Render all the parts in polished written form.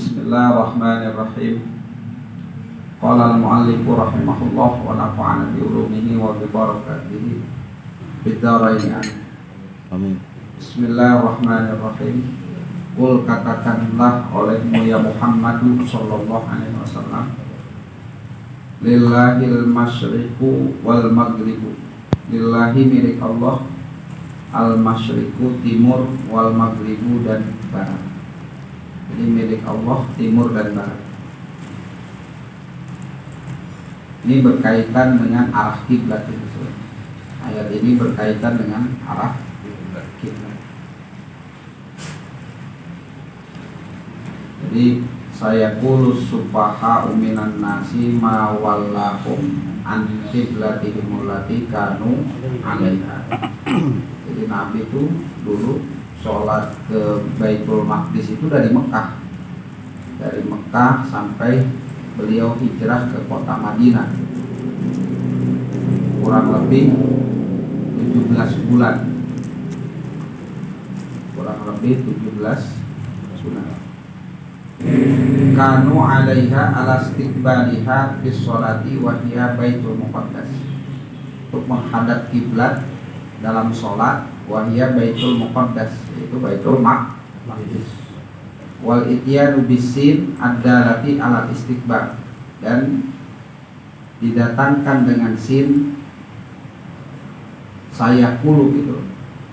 Bismillahirrahmanirrahim. Qala al-mu'allifu rahimahullah wa nafa'ana bi ulumihi wa bi barakatihi fid dharain. Amin. Bismillahirrahmanirrahim. Qul, katakanlah olehmu ya Muhammad sallallahu alaihi wasallam, lillahil masyriqu wal maghribu. Lillahi milik Allah, al-masyriqu timur, wal maghribu dan barat. Jadi milik Allah timur dan barat. Ini berkaitan dengan arah kiblat itu. Ayat ini berkaitan dengan arah kiblat. Jadi saya kulus sufaha minan nasi ma wallahum an qiblatihim allati kanu 'alaiha. Jadi Nabi itu dulu sholat ke Baitul Maqdis itu dari Mekah. Dari Mekah sampai beliau hijrah ke kota Madinah, kurang lebih 17 bulan. Kurang lebih 17 bulan. Kanu 'alaiha ala istiqbaliha fi sholati wa hiya Baitul Muqaddas. Untuk menghadap kiblat dalam sholat, wa hiya Baitul Muqaddas, yaitu Baitul Maqdis. Wal ityanu bisin ad-dalati ala istiqbal, dan didatangkan dengan sin sayaqulu gitu,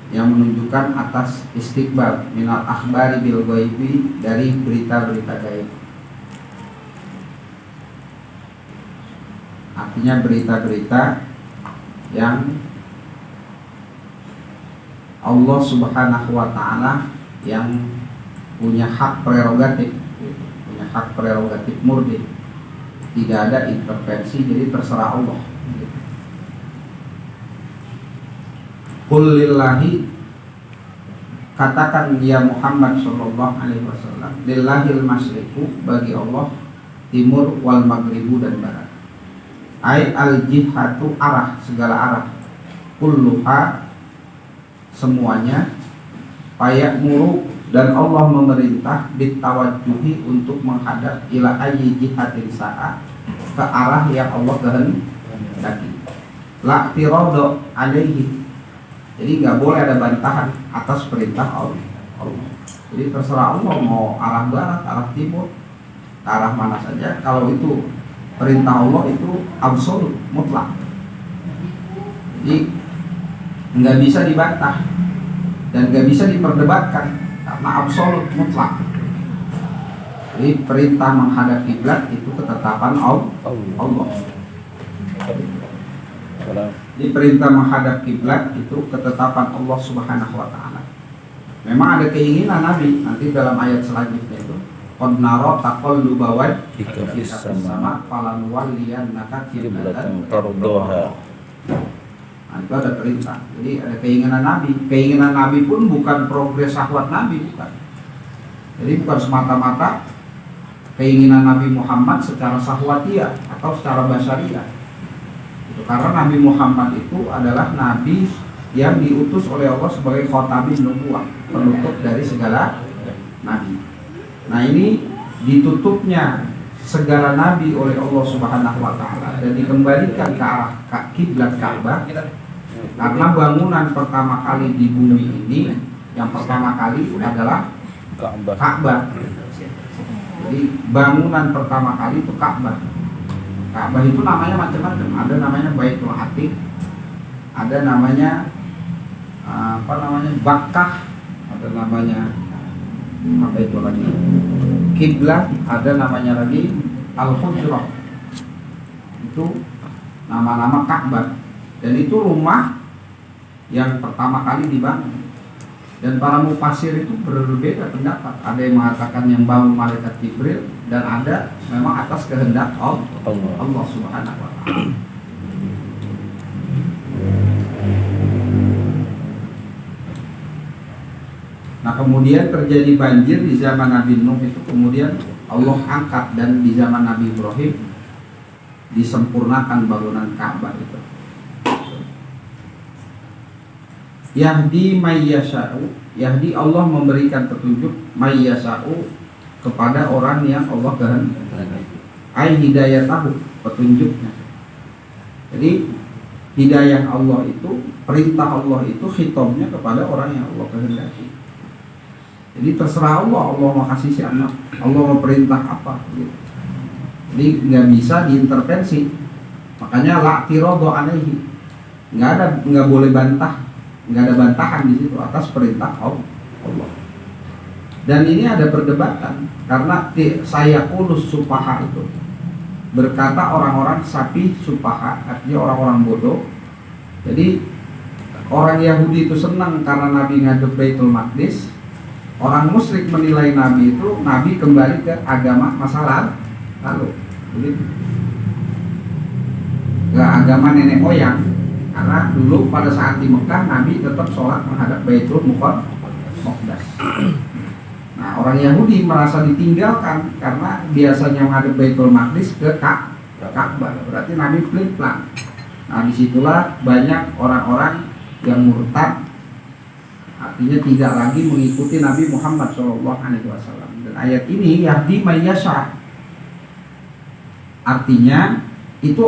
yang menunjukkan atas istiqbal, minal akhbari bil ghaibi, dari berita-berita gaib. Artinya berita-berita yang Allah Subhanahu wa ta'ala yang punya hak prerogatif, punya hak prerogatif murni, tidak ada intervensi, jadi terserah Allah. Qul lillahi, katakan ya Muhammad sallallahu alaihi wasallam, lillahil masyriqu, bagi Allah timur, wal maghribu dan barat. Ai al jihatu, arah, segala arah, kulluha, semuanya, payak muru, dan Allah memerintah bitawajjuhi, untuk menghadap ila ayyi jihatin sa'a, ke arah yang Allah kehendaki. La tirada alaihi, jadi nggak boleh ada bantahan atas perintah Allah. Jadi terserah Allah mau arah barat, arah timur, ke arah mana saja. Kalau itu perintah Allah itu absolut, mutlak. Jadi nggak bisa dibantah dan nggak bisa diperdebatkan, karena absolut, mutlak. Jadi perintah menghadap kiblat itu ketetapan Allah. Jadi perintah menghadap kiblat itu ketetapan Allah Subhanahu wa ta'ala. Memang ada keinginan Nabi nanti dalam ayat selanjutnya itu, qad nara taqalluba wajhika fis sama falanuwalliyannaka qiblatan tardaha. Nah, itu ada perintah. Jadi ada keinginan Nabi. Keinginan Nabi pun bukan progres syahwat Nabi, bukan. Jadi bukan semata-mata keinginan Nabi Muhammad secara syahwatiyah atau secara basyariyah. Itu karena Nabi Muhammad itu adalah Nabi yang diutus oleh Allah sebagai khatamin nubuwah, penutup dari segala Nabi. Nah, ini ditutupnya segala Nabi oleh Allah Subhanahu wa ta'ala dan dikembalikan ke arah kiblat Ka'bah. Karena bangunan pertama kali di bumi ini, yang pertama kali adalah Ka'bah. Jadi bangunan pertama kali itu Ka'bah. Ka'bah itu namanya macam-macam. Ada namanya Baitul Atiq, ada namanya Bakkah, ada namanya apa itu lagi, Kiblat, ada namanya lagi Al-Hujrah. Itu nama-nama Ka'bah. Dan itu rumah yang pertama kali dibangun. Dan para mufasir itu berbeda pendapat. Ada yang mengatakan yang bangun malaikat Jibril, dan ada memang atas kehendak Allah Subhanahu wa ta'ala. Nah, kemudian terjadi banjir di zaman Nabi Nuh itu, kemudian Allah angkat, dan di zaman Nabi Ibrahim disempurnakan bangunan Ka'bah itu. Yahdi mayyasha'u, Yahdi Allah memberikan petunjuk mayyasha'u kepada orang yang Allah kehendaki. Ai hidayatahu, petunjuknya. Jadi hidayah Allah itu, perintah Allah itu khitabnya kepada orang yang Allah kehendaki. Jadi terserah Allah mau kasih si anak, Allah mau perintah apa gitu. Jadi nggak bisa diintervensi. Makanya la tirodo alaihi, nggak boleh bantah, nggak ada bantahan di situ atas perintah Allah. Dan ini ada perdebatan karena saya kulus supaha itu berkata orang-orang sapi supaha, artinya orang-orang bodoh. Jadi orang Yahudi itu senang karena Nabi ngadep Baitul Maqdis. Orang musyrik menilai Nabi itu Nabi kembali ke agama masa lalu. Begitu. Ke agama nenek moyang. Karena dulu pada saat di Mekah Nabi tetap sholat menghadap Baitul Muqaddas. Nah, orang Yahudi merasa ditinggalkan karena biasanya menghadap Baitul Maqdis ke Ka'bah. Berarti Nabi pelin-pelan. Nah, disitulah banyak orang-orang yang murtad, artinya tidak lagi mengikuti Nabi Muhammad SAW. Dan ayat ini yahdi may yasha, artinya itu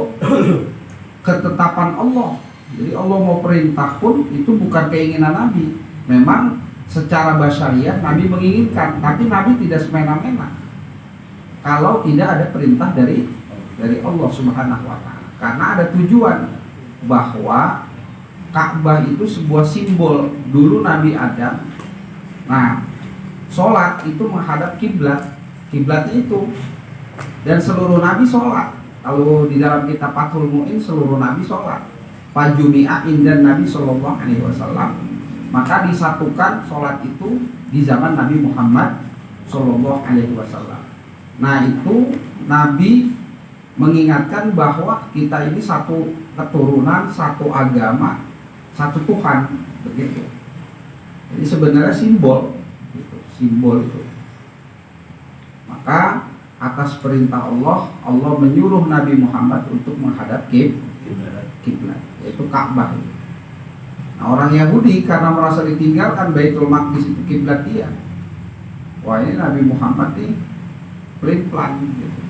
ketetapan Allah. Jadi Allah mau perintah pun itu bukan keinginan Nabi. Memang secara basyariah Nabi menginginkan, tapi Nabi tidak semena-mena kalau tidak ada perintah dari Allah Subhanahu wa taala. Karena ada tujuan bahwa Ka'bah itu sebuah simbol dulu Nabi Adam. Nah, sholat itu menghadap kiblat, kiblatnya itu, dan seluruh Nabi sholat. Kalau di dalam kitab Fathul Mu'in seluruh Nabi sholat. Fajumi'a indan Nabi Sallallahu Alaihi Wasallam. Maka disatukan sholat itu di zaman Nabi Muhammad Sallallahu Alaihi Wasallam. Nah, itu Nabi mengingatkan bahwa kita ini satu keturunan, satu agama, satu Tuhan, begitu. Jadi sebenarnya simbol, gitu, simbol itu. Maka atas perintah Allah, Allah menyuruh Nabi Muhammad untuk menghadap kiblat, yaitu Ka'bah. Nah, orang Yahudi karena merasa ditinggalkan Baitul Maqdis itu kiblat dia. Wah, ini Nabi Muhammad nih pelin-pelan gitu.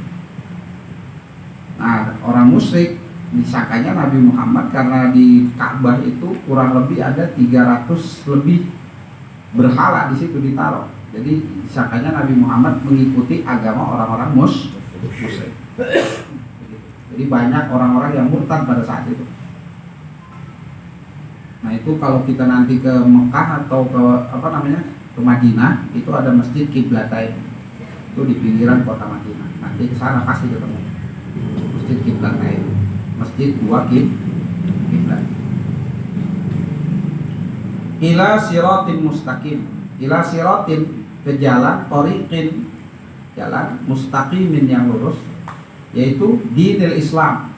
Nah, orang musyrik disangkanya Nabi Muhammad karena di Ka'bah itu kurang lebih ada 300 lebih berhala di situ ditaruh. Jadi disangkanya Nabi Muhammad mengikuti agama orang-orang musyrik. Jadi banyak orang-orang yang murtad pada saat itu. Nah, itu kalau kita nanti ke Mekah atau ke ke Madinah, itu ada masjid Qiblatain. Itu di pinggiran kota Madinah. Nanti ke sana pasti ketemu masjid Qiblatain. Masjid dua kiblat. Ila siratin mustaqim. Ila siratin, ke jalan, thoriqin, jalan mustaqimin yang lurus, yaitu dinil Islam.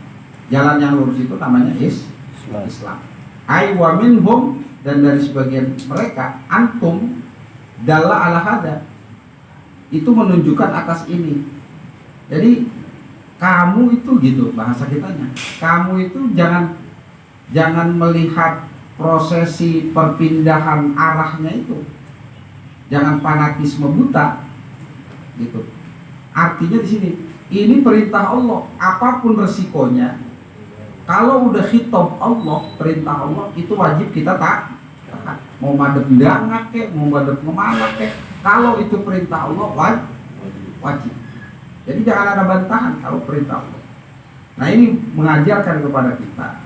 Jalan yang lurus itu namanya Islam. Ai wa minhum, dan dari sebagian mereka, antum dalla ala hada, itu menunjukkan atas ini. Jadi kamu itu, gitu bahasa kitanya, kamu itu jangan melihat prosesi perpindahan arahnya itu, jangan fanatisme buta, gitu. Artinya di sini, ini perintah Allah, apapun resikonya. Kalau udah khitab Allah, perintah Allah, itu wajib kita taat. Mau madep dangak kek, mau madep kemana kek, kalau itu perintah Allah wajib. Jadi jangan ada bantahan kalau perintah Allah. Nah, ini mengajarkan kepada kita.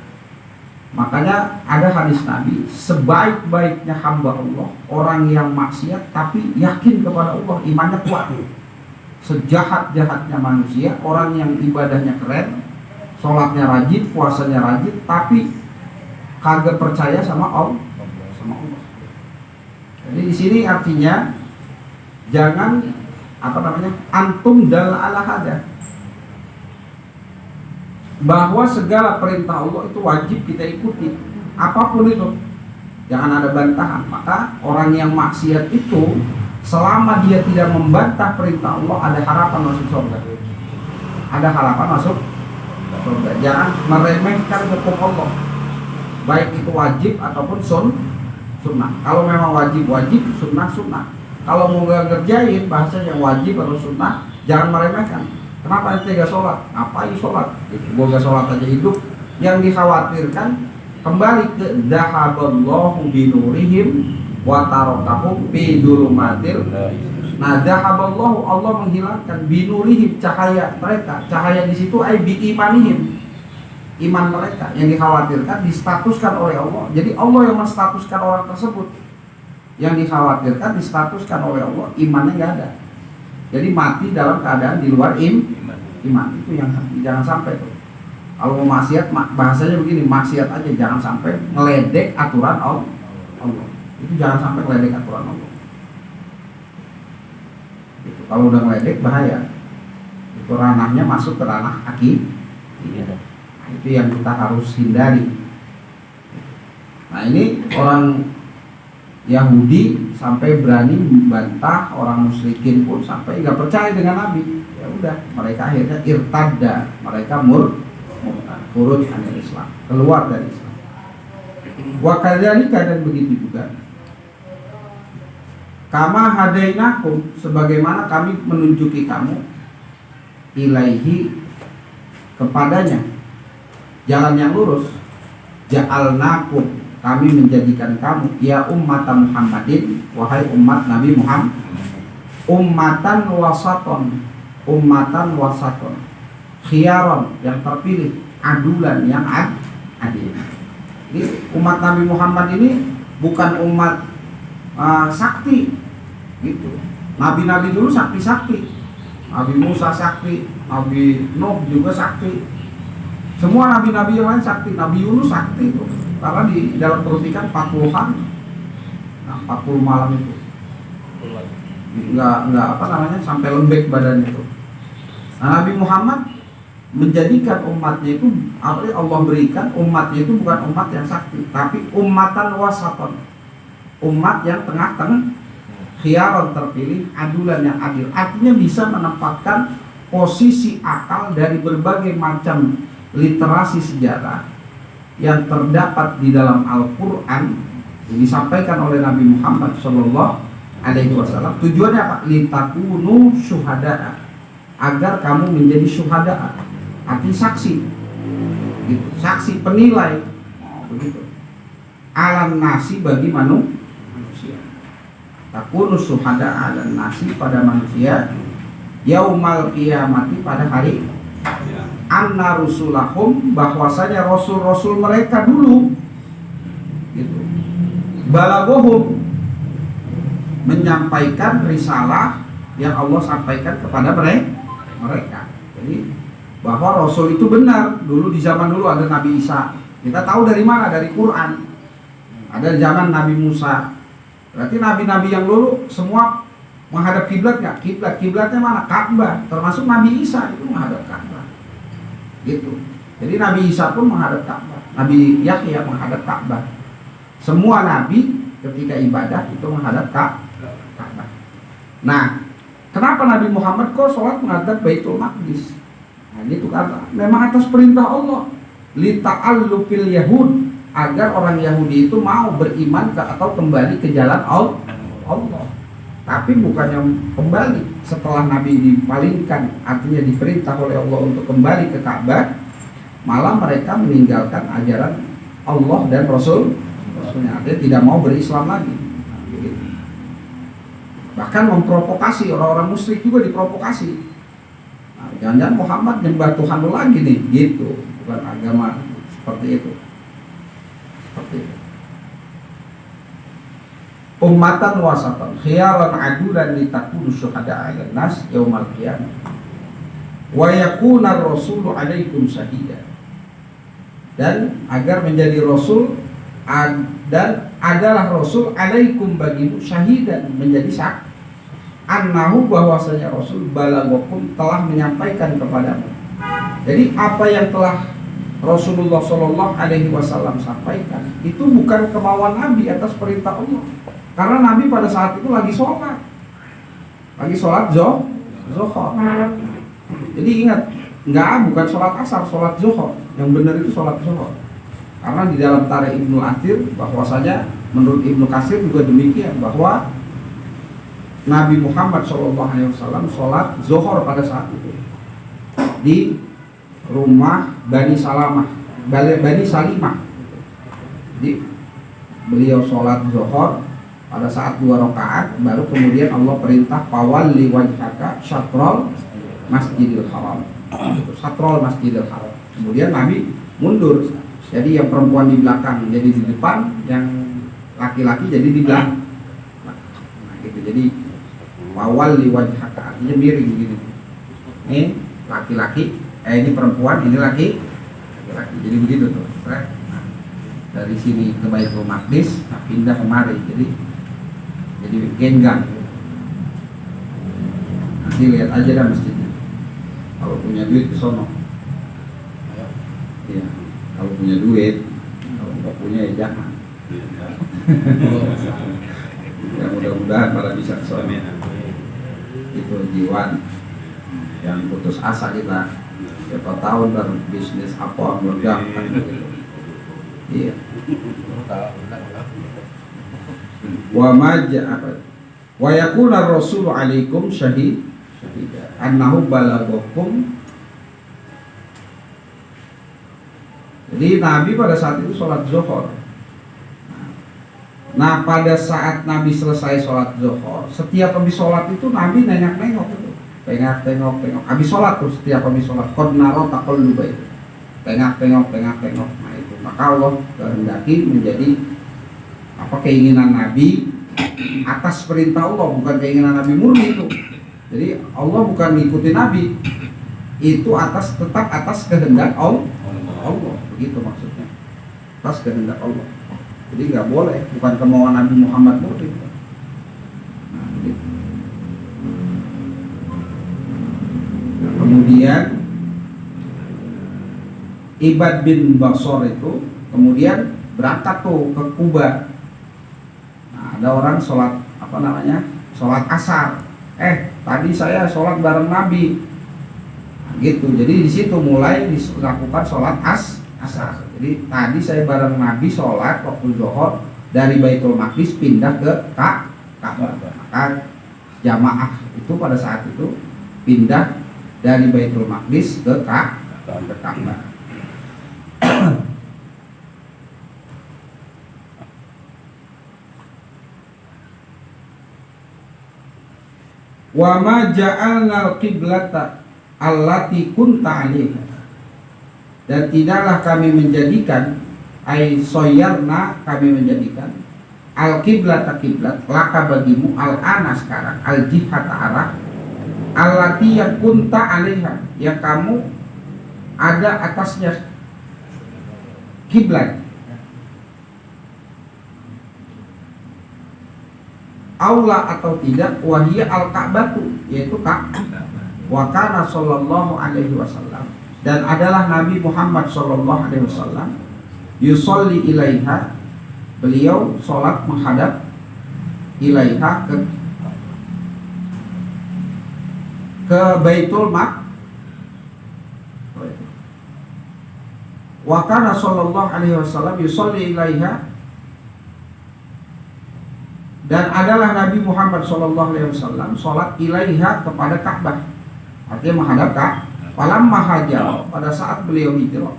Makanya ada hadis Nabi, sebaik-baiknya hamba Allah orang yang maksiat tapi yakin kepada Allah, imannya kuat. Sejahat-jahatnya manusia orang yang ibadahnya keren, sholatnya rajin, puasanya rajin, tapi kagak percaya sama Allah. Jadi di sini artinya jangan antum dal ala hada, bahwa segala perintah Allah itu wajib kita ikuti, apapun itu, jangan ada bantahan. Maka orang yang maksiat itu selama dia tidak membantah perintah Allah, ada harapan masuk surga. Ada harapan masuk surga. Jangan meremehkan hukum Allah, baik itu wajib ataupun sunnah. Kalau memang wajib, sunnah. Kalau mau ngerjain bahasa yang wajib atau sunnah, jangan meremehkan. Kenapa ente gak sholat? Ngapain sholat? Gue gak sholat aja hidup. Yang dikhawatirkan kembali ke dahaballahu binurihim wa tarakahum fi dzulumatil. Nah, dahaballahu, Allah menghilangkan binurihim, cahaya mereka. Cahaya di situ ai bi imanihim, iman mereka. Yang dikhawatirkan distatuskan oleh Allah. Jadi Allah yang menstatuskan orang tersebut. Yang dikhawatirkan distatuskan oleh Allah, imannya nggak ada. Jadi mati dalam keadaan di luar iman. Itu yang jangan sampai tuh. Kalau mau maksiat, bahasanya begini, maksiat aja, jangan sampai ngeledek aturan Allah. Itu jangan sampai ngeledek aturan Allah. Itu kalau udah ngeledek bahaya. Itu ranahnya masuk ke ranah akidah. Itu yang kita harus hindari. Nah, ini orang Yahudi sampai berani membantah, orang musyrikin pun sampai nggak percaya dengan Nabi. Ya udah, mereka akhirnya irtadda, mereka murtad, turun dari Islam, keluar dari Islam. Wa kadzalika, dan begitu juga kama hadainakum, sebagaimana kami menunjuki kamu, ilaihi, kepadanya, jalan yang lurus. Ja'alnakum, kami menjadikan kamu, ya ummata Muhammadin, wahai umat Nabi Muhammad, ummatan wasaton, khiyaron, yang terpilih, adulan, yang adil. Jadi umat Nabi Muhammad ini bukan umat sakti gitu. Nabi-nabi dulu sakti. Nabi Musa sakti, Nabi Nuh juga sakti. Semua nabi-nabi yang lain sakti. Nabi Yunus sakti itu. Karena di dalam perut ikan 40 hari. Nah, 40 malam itu. Enggak apa namanya, sampai lembek badannya itu. Nah, Nabi Muhammad menjadikan umatnya itu, Allah berikan umatnya itu bukan umat yang sakti, tapi ummatan wasaton, umat yang tengah-tengah, khiyaron, terpilih, adulan, yang adil. Artinya bisa menempatkan posisi akal dari berbagai macam literasi sejarah yang terdapat di dalam Al-Quran, disampaikan oleh Nabi Muhammad SAW. Tujuannya apa? Litakunu syuhada'a, agar kamu menjadi syuhada'a, artinya saksi gitu. Saksi penilai, begitu, alam nasi, bagi manusia. Takunu syuhada'a dan nasi, pada manusia, yaumal qiyamati, pada hari anna rusulahum, bahwasanya rasul-rasul mereka dulu gitu, balagohum, menyampaikan risalah yang Allah sampaikan kepada mereka. Jadi bahwa rasul itu benar. Dulu di zaman dulu ada Nabi Isa. Kita tahu dari mana? Dari Quran. Ada zaman Nabi Musa. Berarti nabi-nabi yang dulu semua menghadap kiblat nggak? Kiblatnya mana? Ka'bah. Termasuk Nabi Isa itu menghadap Ka'bah. Gitu. Jadi Nabi Isa pun menghadap Ka'bah. Nabi Yahya menghadap Ka'bah. Semua nabi ketika ibadah itu menghadap Ka'bah. Nah, kenapa Nabi Muhammad kok sholat menghadap Baitul Maqdis? Nah, gitu kan, memang atas perintah Allah. Lita'allufil Yahud, agar orang Yahudi itu mau beriman atau kembali ke jalan Allah. Tapi bukan yang kembali setelah Nabi dipalingkan, artinya diperintah oleh Allah untuk kembali ke Ka'bah, malah mereka meninggalkan ajaran Allah dan Rasulnya, artinya tidak mau berislam lagi. Bahkan memprovokasi orang-orang musyrik, juga diprovokasi. Nah, jangan-jangan Muhammad nyembah Tuhan lu lagi nih, gitu. Bukan agama seperti itu. Ummatan wasatan, khiyaran adulan, litakunu syuhada'a 'alan nas yaumal qiyamah. Wa yakuna ar-rasulu 'alaikum syahida. Dan agar menjadi rasul, dan adalah rasul alaikum, bagimu, syahidan, menjadi saksi, annahu, bahwasanya rasul, balaghakum, telah menyampaikan kepadamu. Jadi apa yang telah Rasulullah SAW sampaikan itu bukan kemauan Nabi atas perintah Allah. Karena Nabi pada saat itu lagi sholat zuhur. Jadi ingat, bukan sholat asar, sholat zuhur. Yang benar itu sholat zuhur. Karena di dalam Tarikh Ibnu Athir, bahwasanya menurut Ibnu Katsir juga demikian, bahwa Nabi Muhammad SAW sholat zuhur pada saat itu di rumah Bani Salimah. Jadi beliau sholat zuhur pada saat 2 rakaat, baru kemudian Allah perintah fawalli wajhaka syatrul masjidil haram. Syatrul masjidil haram. Kemudian Nabi mundur. Jadi yang perempuan di belakang jadi di depan, yang laki-laki jadi di belakang. Nah, gitu. Jadi fawalli wajhaka artinya miring gitu. Ini laki-laki, ini perempuan, ini laki-laki. Jadi begitu tuh. Nah, dari sini ke Baitul Maqdis, nah, pindah kemari. Jadi genggang. Nanti lihat aja dah masjidnya. Kalau punya duit ke sono. Iya, kalau punya duit. Kalau nggak punya ya jangan. Ya mudah-mudahan pada bisa ke sono. Itu jiwan yang putus asa kita. Siapa tahu baru bisnis apa meledak kan gitu. Iya. Wa yakuna rasulu alaikum syahida annahu balaghakum. Jadi Nabi pada saat itu sholat zuhur. Nah pada saat Nabi selesai sholat zuhur, setiap habis sholat itu Nabi nengok-nengok itu, tengok. Habis sholat tuh setiap habis sholat qad nara taqalluba itu, tengok. Nah itu maka Allah kehendaki menjadi keinginan Nabi atas perintah Allah, bukan keinginan Nabi murni itu. Jadi Allah bukan ngikutin Nabi, itu tetap atas kehendak Allah, begitu maksudnya, atas kehendak Allah. Jadi nggak boleh, bukan kemauan Nabi Muhammad murni. Nah, gitu. Nah, kemudian Ibad bin Basor itu kemudian berangkat tuh ke Kuba. Ada orang sholat sholat asar. Tadi saya sholat bareng Nabi. Nah, gitu. Jadi di situ mulai dilakukan sholat asar. Jadi tadi saya bareng Nabi sholat waktu zuhur dari Baitul Maqdis pindah ke Ka'bah. Maka jamaah itu pada saat itu pindah dari Baitul Maqdis ke Ka'bah. Wa ma ja'alna al-qiblata allati kunta 'alaiha, dan tidaklah kami menjadikan soyarna kami menjadikan al-qiblata kiblat laka bagimu al-ana sekarang al-jihad arah allati yang kunta 'alaiha yang kamu ada atasnya kiblat. Aula atau tidak wahiyya al-Ka'batu, yaitu Ka'bah. Wa kana sallallahu alaihi wasallam, dan adalah Nabi Muhammad sallallahu alaihi wasallam yusolli ilaiha, beliau sholat menghadap ilaiha ke Baitul Maqdis. Wa kana sallallahu alaihi wasallam yusolli ilaiha, dan adalah Nabi Muhammad SAW sholat ilaiha kepada Ka'bah, artinya menghadap Ka'bah. Falamma hajar, pada saat beliau hijrah,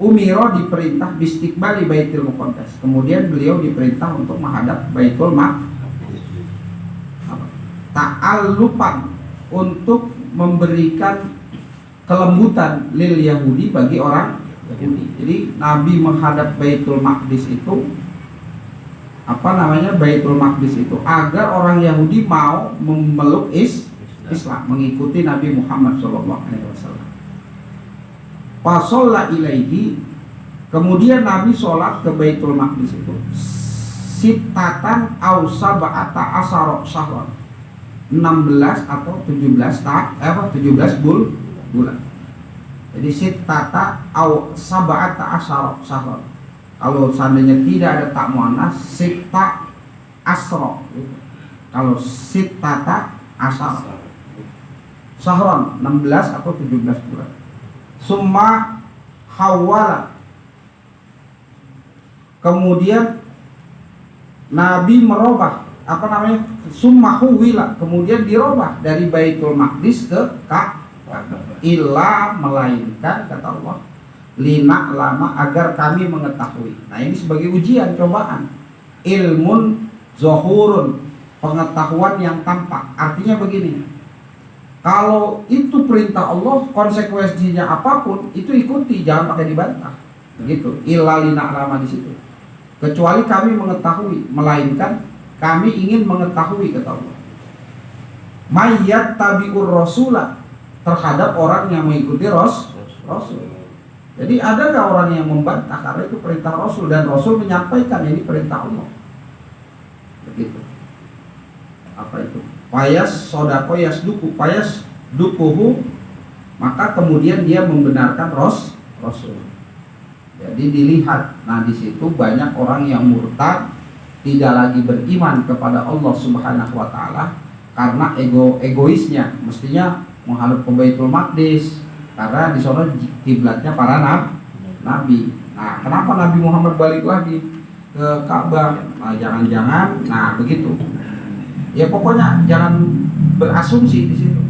umiro diperintah bistiqbali Baitul Muqaddas, kemudian beliau diperintah untuk menghadap Baitul Maqdis. Ta'allupan, untuk memberikan kelembutan lil Yahudi, bagi orang Yahudi. Jadi Nabi menghadap Baitul Maqdis itu Baitul Maqdis itu agar orang Yahudi mau memeluk Islam, mengikuti Nabi Muhammad SAW. Fasolla ilaihi, kemudian Nabi sholat ke Baitul Maqdis itu sitatan au sab'ata asara syahran, 16 atau 17 bulan. Jadi sitata au sab'ata asara syahran. Kalau seandainya tidak ada tak muannas, sita asro. Kalau sitata asar sahron, 16 atau 17 bulan. Summa hawala, kemudian Nabi merubah apa namanya, summa huwila, kemudian dirubah dari Baitul Maqdis ke Ka'bah. Illa, melainkan kata Allah, lina lama, agar kami mengetahui. Nah ini sebagai ujian, cobaan. Ilmun zohurun, pengetahuan yang tampak. Artinya begini, kalau itu perintah Allah, konsekuensinya apapun itu ikuti, jangan pakai dibantah. Begitu. Illa lina lama di situ. Kecuali kami mengetahui, melainkan kami ingin mengetahui, kata Allah. Mayyat tabi'ur rasulah, terhadap orang yang mengikuti Rasul. Jadi ada gak orang yang membantah? Karena itu perintah Rasul, dan Rasul menyampaikan ini perintah Allah. Begitu. Apa itu? Payas sodako yasduku, payas dukuhu, maka kemudian dia membenarkan Rasul. Jadi dilihat, nah di situ banyak orang yang murtad, tidak lagi beriman kepada Allah Subhanahu wa taala karena egoisnya, mestinya menghadap ke Baitul Maqdis karena di sana kiblatnya para nabi. Nah, kenapa Nabi Muhammad balik lagi ke Ka'bah? Nah, jangan-jangan, nah begitu. Ya pokoknya jangan berasumsi di situ.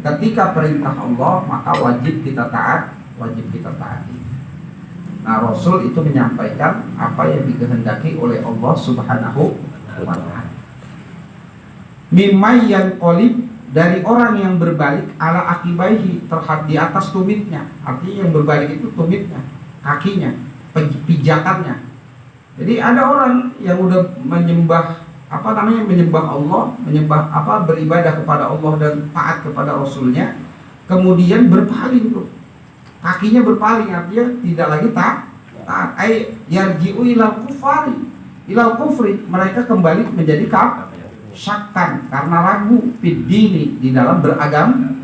Ketika perintah Allah, maka wajib kita taati. Nah, Rasul itu menyampaikan apa yang dikehendaki oleh Allah Subhanahu wa ta'ala. Mimma yang qalib, dari orang yang berbalik ala akibaihi, terhadap di atas tumitnya. Artinya yang berbalik itu tumitnya, kakinya, pijakannya. Jadi ada orang yang udah menyembah Allah, beribadah kepada Allah dan taat kepada Rasulnya, kemudian berpaling tuh. Kakinya berpaling, artinya tidak lagi taat. Yarji'u ilal kufri, mereka kembali menjadi syakkan, karena ragu fid dini, di dalam beragama.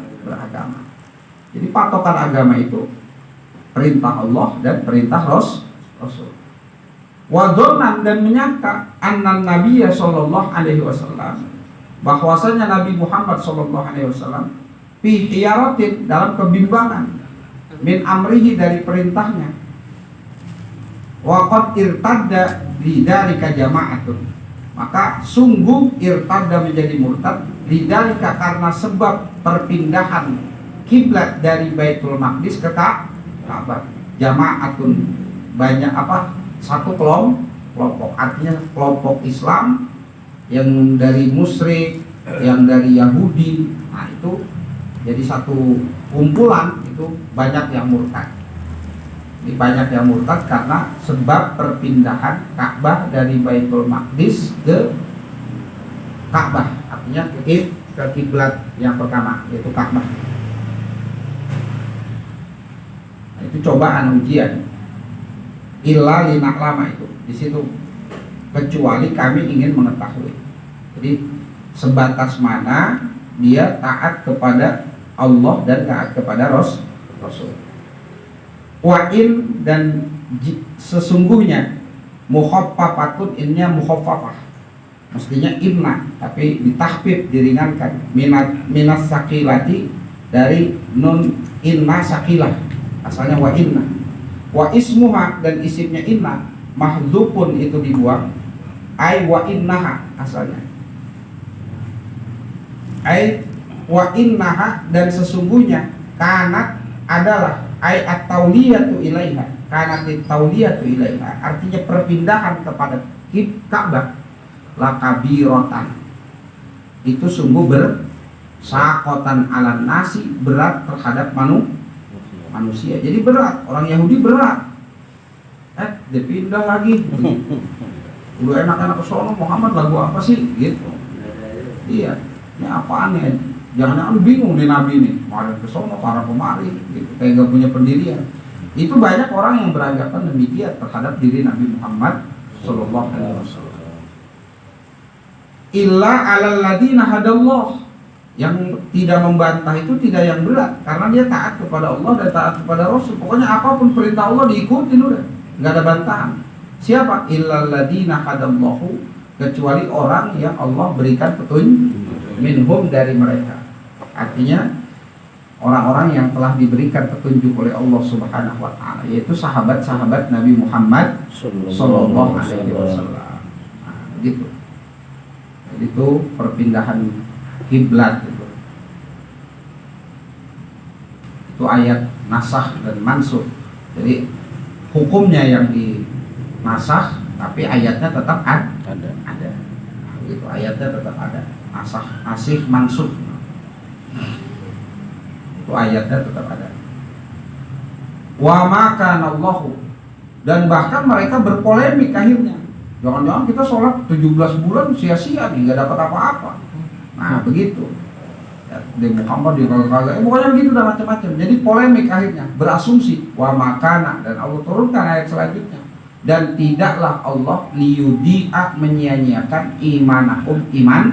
Jadi patokan agama itu perintah Allah dan perintah Rasul. Wadonan, dan menyangka annan Nabiya sallallahu alaihi wasallam, bahwasanya Nabi Muhammad sallallahu alaihi wasallam fi hiyaratin, dalam kebimbangan, min amrihi, dari perintahnya. Wa qad irtadda lidzalika jama'atun, maka sungguh irtadda, menjadi murtad, lidzalika, karena sebab perpindahan kiblat dari Baitul Maqdis ke Ka'bah. Jama'atun, banyak satu kelompok, artinya kelompok Islam yang dari musyrik, yang dari Yahudi. Nah itu jadi satu kumpulan, itu banyak yang murtad. Ini banyak yang murtad karena sebab perpindahan Ka'bah dari Baitul Maqdis ke Ka'bah, artinya ke kiblat yang pertama, yaitu Ka'bah. Nah, itu cobaan, ujian. Illa linaklama, itu di situ, kecuali kami ingin mengetahui. Jadi sebatas mana dia taat kepada Allah dan taat kepada Rasul. Wa'in, dan sesungguhnya, mukhaffafatun, innya mukhaffafah, mestinya inna, tapi ditahfif, diringankan, minas sakilati, dari nun inna sakilah, asalnya wa inna. Wa ismuha, dan isimnya inna, mahdzufun, itu dibuang, ai wa innaha, asalnya ai wa innaha, dan sesungguhnya, kanat, adalah, ai at-tauliyatu ilaiha, kanat at-tauliyatu ilaiha, artinya perpindahan kepada Ka'bah, la kabiratan, itu sungguh bersakotan ala nasi, berat terhadap manusia. Jadi berat, orang Yahudi berat. Dia pindah lagi. Udah enak-enak ke sono, Muhammad lagu apa sih? Gitu. Iya, ini apaan ya? Jangan-jangan bingung nih Nabi ini, kemarin ke sono, para kemari, gitu. Kayak gak punya pendirian. Itu banyak orang yang beranggapan demikian terhadap diri Nabi Muhammad sallallahu alaihi wasallam. Illa 'alal ladzina hadallah, yang tidak membantah itu tidak yang berat, karena dia taat kepada Allah dan taat kepada Rasul. Pokoknya apapun perintah Allah diikuti, udah, nggak ada bantahan. Siapa? Illal ladzina hadallahu, kecuali orang yang Allah berikan petunjuk, minhum, dari mereka. Artinya orang-orang yang telah diberikan petunjuk oleh Allah Subhanahu wa taala, yaitu sahabat-sahabat Nabi Muhammad sallallahu alaihi wasallam. Nah, gitu. Itu perpindahan kiblat itu. Itu ayat nasakh dan mansukh. Jadi hukumnya yang dinasakh, tapi ayatnya tetap ada. Nah, itu ayatnya tetap ada. Nasakh mansukh. Itu ayatnya tetap ada. Wa ma kana Allahu, dan bahkan mereka berpolemik akhirnya. Jangan-jangan kita sholat 17 bulan sia-sia nih, nggak dapat apa-apa. Nah begitu ya, di Muhammad di kagak pokoknya begitu dan macam-macam. Jadi polemik akhirnya, berasumsi wa makana, dan Allah turunkan ayat selanjutnya, dan tidaklah Allah liyudi'a, menyia-nyiakan imanahum, iman.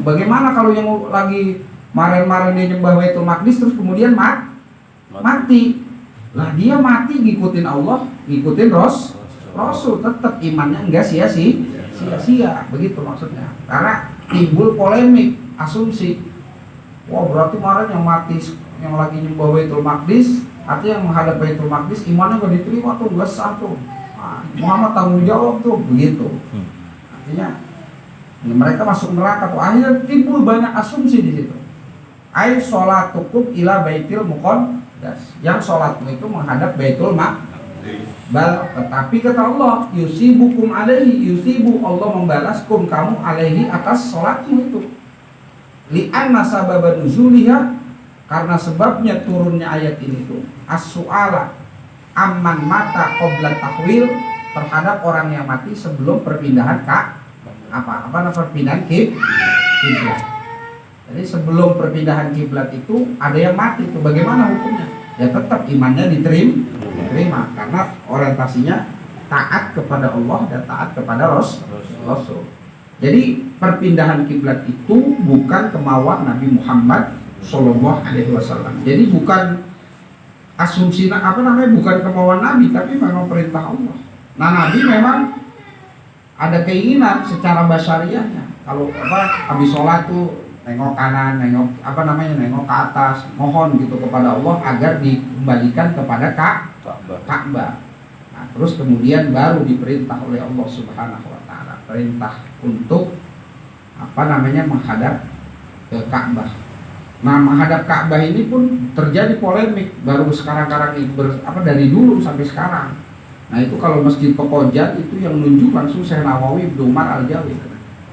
Bagaimana kalau yang lagi kemarin dia nyembah Baitul Maqdis terus kemudian mati. Lah dia mati ngikutin Allah, ngikutin Rasul, tetap imannya enggak sia-sia, begitu maksudnya. Karena timbul polemik, asumsi, wah berarti kemarin yang mati yang lagi nyembah Baitul Maqdis, artinya yang menghadap Baitul Maqdis imannya enggak diterima tuh, enggak sah tuh. Nah, Muhammad tanggung jawab tuh, begitu. Artinya mereka masuk neraka tuh. Akhirnya timbul banyak asumsi di situ. Ai sholatukum ila Baitil Muqaddas, yang sholatmu itu menghadap Baitul Maqdis. Tetapi kata Allah, yusibukum alaihi, yusibu, Allah membalaskum kamu alaihi, atas sholatmu itu. Li'anna sababa nuzuliha, karena sebabnya turunnya ayat ini tuh as-su'ala amman mata qabla tahwil, terhadap orang yang mati sebelum perpindahan perpindahan kiblat. Jadi sebelum perpindahan kiblat itu ada yang mati itu, bagaimana hukumnya? Ya tetap imannya diterima karena orientasinya taat kepada Allah dan taat kepada Rasul. Jadi perpindahan kiblat itu bukan kemauan Nabi Muhammad SAW. Jadi bukan asumsi bukan kemauan Nabi, tapi memang perintah Allah. Nah Nabi memang ada keinginan secara basyariahnya, kalau habis sholat tuh nengok kanan, nengok ke atas, mohon gitu kepada Allah agar dikembalikan kepada Ka'bah. Nah, terus kemudian baru diperintah oleh Allah Subhanahu wa taala, perintah untuk menghadap ke Ka'bah. Nah, menghadap Ka'bah ini pun terjadi polemik baru sekarang ini dari dulu sampai sekarang. Nah, itu kalau Masjid Pekojan itu yang menunjuk langsung Syekh Nawawi Ibnu Umar Al-Jawi.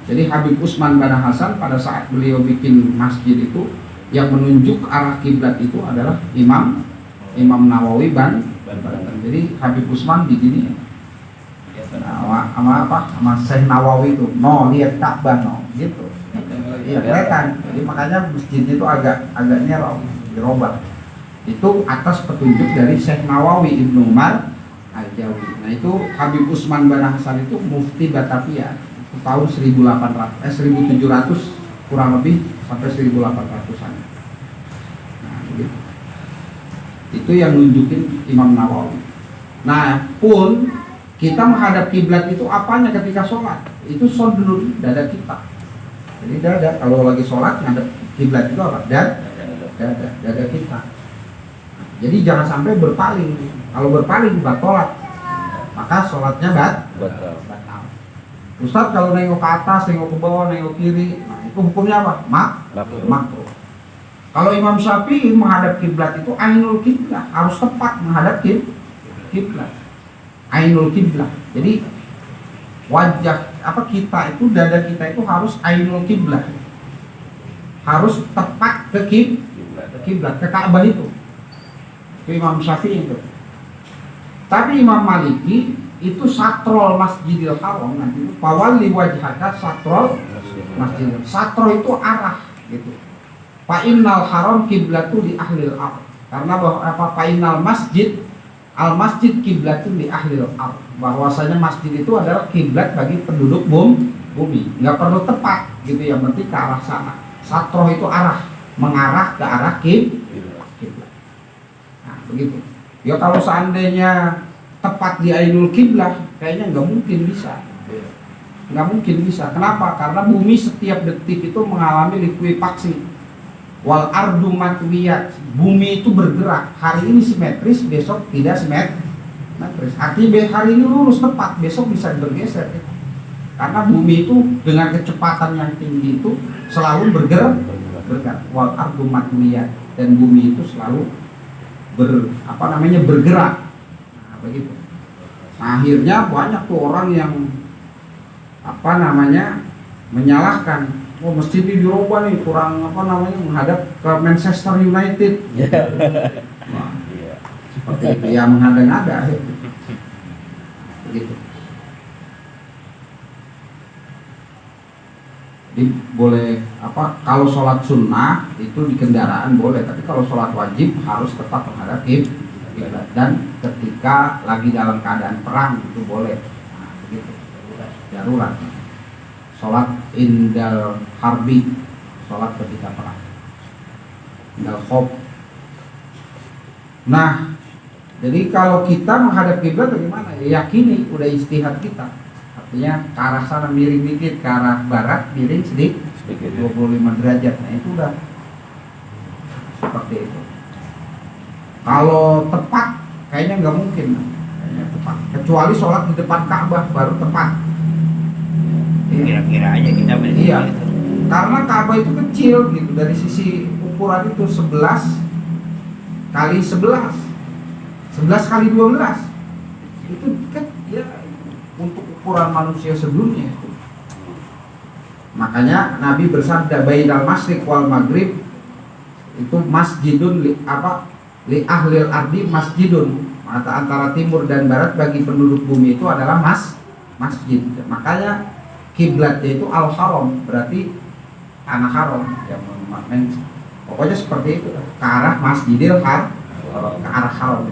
Jadi Habib Utsman bin Hasan pada saat beliau bikin masjid itu yang menunjuk arah kiblat itu adalah Imam Nawawi Banten. Jadi Habib Utsman di sini sama Syekh Nawawi itu lihat Ka'bah gitu. Iya kelihatan. Jadi makanya masjid itu agaknya dirobah. Itu atas petunjuk dari Syekh Nawawi Ibnu Umar Al-Jawi. Nah itu Habib Utsman bin Hasan itu mufti Batavia tahun 1700 kurang lebih sampai 1800-an. Nah, gitu. Itu yang nunjukin Imam Nawawi. Nah, pun kita menghadap kiblat itu apanya ketika sholat? Itu sodrul, dada kita. Jadi dada, kalau lagi sholat menghadap kiblat itu apa? Dada kita. Jadi jangan sampai berpaling. Kalau berpaling batolat, maka sholatnya batal. Ustaz kalau nengok ke atas, nengok ke bawah, nengok kiri, nah itu hukumnya apa? Makruh. Kalau Imam Syafi'i menghadap kiblat itu ainul kiblat, harus tepat menghadap kiblat. Ainul kiblat. Jadi wajah kita itu, dada kita itu harus ainul kiblat. Harus tepat ke kiblat, ke Ka'bah itu. Ke Imam Syafi'i itu. Tapi Imam Maliki itu satrol Masjidil Haram, nanti itu pawali wajhaka satrol Masjidil. Satro itu arah gitu. Fa innal haram kiblatu di ahlil ardh. Karena fa innal masjid al masjid kiblatu di ahlil ardh. Bahwasanya masjid itu adalah kiblat bagi penduduk bumi. Enggak perlu tepat gitu, yang penting ke arah sana. Satro itu arah, mengarah ke arah kiblat. Nah, begitu. Ya kalau seandainya tepat di ainul kiblah, kayaknya nggak mungkin bisa. Kenapa? Karena bumi setiap detik itu mengalami likuifaksi. Wal ardu matwiyat, bumi itu bergerak. Hari ini simetris, besok tidak simetris. Artinya hari ini lurus tepat, besok bisa bergeser. Karena bumi itu dengan kecepatan yang tinggi itu selalu bergerak. Wal ardu matwiyah, dan bumi itu selalu bergerak. Nah, begitu. Nah, akhirnya banyak tuh orang yang menyalahkan, masjid ini dirubah nih, kurang menghadap ke Manchester United. Nah, seperti itu ya, mengada-ngada begitu. Jadi boleh kalau sholat sunnah itu di kendaraan boleh, tapi kalau sholat wajib harus tetap menghadap kiblat, dan ketika lagi dalam keadaan perang itu boleh. Nah, begitu. Darurat. Sholat indal harbi, sholat ketika perang. Indal khob. Nah, jadi kalau kita menghadap kiblat bagaimana? Yakini, udah istihad kita. Artinya ke arah sana miring dikit, ke arah barat miring sedikit 25 derajat. Nah, itu udah seperti itu. Kalau tepat kayaknya nggak mungkin, kayaknya tepat. Kecuali sholat di depan Ka'bah baru tepat. Kira-kira aja kita iya. Karena Ka'bah itu kecil gitu, dari sisi ukuran itu 11 kali 11 kali 12 itu kan ya untuk ukuran manusia sebelumnya itu. Makanya Nabi bersabda bainal masyriq wal maghrib itu masjidun li ahlil ardi masjidun, antara timur dan barat bagi penduduk bumi itu adalah masjid. Makanya kiblatnya itu al haram, berarti tanah haram yang pokoknya seperti itu, ke arah Masjidil Haram, ke arah haram.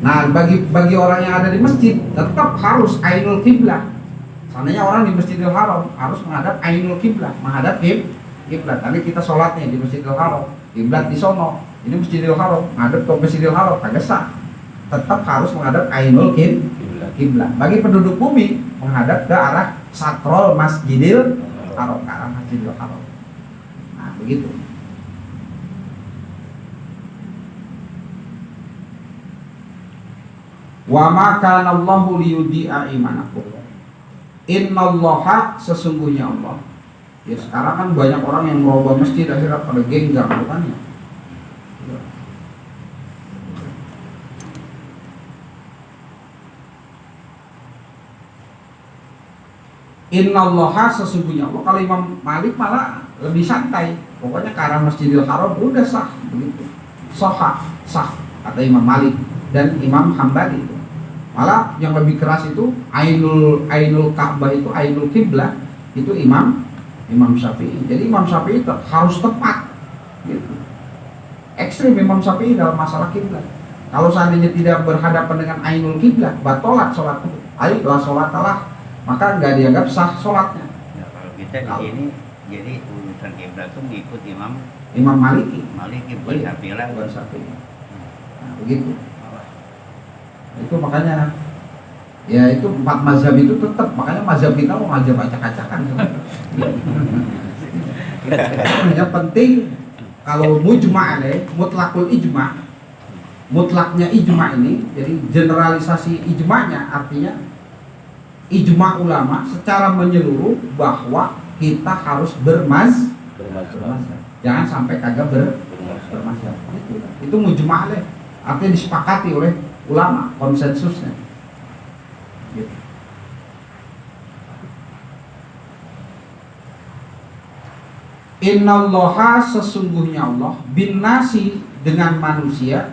Nah, bagi orang yang ada di masjid tetap harus ainul kiblat. Seandainya orang di Masjidil Haram harus menghadap ainul kiblat, menghadap kiblat. Tadi kita sholatnya di Masjidil Haram, kiblat di sono. Ini Masjidil Haram, menghadap ke Masjidil Haram, kagak sah. Tetap harus menghadap ainul kiblat. Bagi penduduk bumi menghadap ke arah satrol Masjidil Haram, ke arah Masjidil Haram. Nah, begitu. Wa ma kana Allahu liyudhi'a imanakum. Innallaha, sesungguhnya Allah. Ya sekarang kan banyak orang yang merubah masjid akhirnya pada genggang bukan ya. Innallaha, sesungguhnya Allah. Kalau Imam Malik malah lebih santai. Pokoknya ke arah Masjidil Haram udah sah begitu. Sah kata Imam Malik dan Imam Hambali. Malah yang lebih keras itu ainul Ka'bah itu ainul kiblat itu Imam Syafi'i. Jadi Imam Syafi'i harus tepat gitu. Ekstrim Imam Syafi'i dalam masalah kiblat. Kalau seandainya tidak berhadapan dengan ainul kiblat, batolat sholat itu. Ayolah sholatallah, maka nggak dianggap sah sholatnya. Ya, kalau kita di sini jadi urusan kiblat itu ngikut Imam Maliki bukan Syafi'i lah. Bukan Syafi'i. Nah, begitu. Itu makanya ya itu 4 mazhab itu tetap, makanya mazhab kita mau mazhab acak-acakan. Yang penting kalau mujma' mutlakul ijma', mutlaknya ijma' ini, jadi generalisasi ijma'nya artinya ijma' ulama secara menyeluruh bahwa kita harus bermazhab. Jangan sampai kagak bermazhab. Itu mujma' artinya disepakati oleh ulama, konsensusnya gitu. Innallaha, sesungguhnya Allah, bin nasi, dengan manusia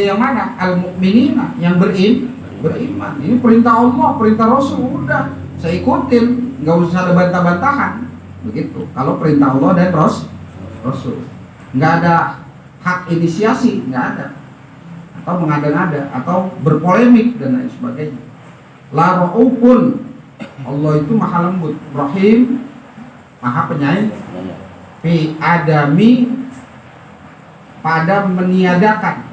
yang mana? Al-mu'minina, yang beriman. Ini perintah Allah, perintah Rasul, udah saya ikutin, nggak usah ada bantah-bantahan begitu. Kalau perintah Allah dan Rasul, nggak ada hak inisiasi, nggak ada, atau mengada-ngada atau berpolemik dan lain sebagainya. La ra'ufun, Allah itu maha lembut, rahim, maha penyayang, fi adami, pada meniadakan,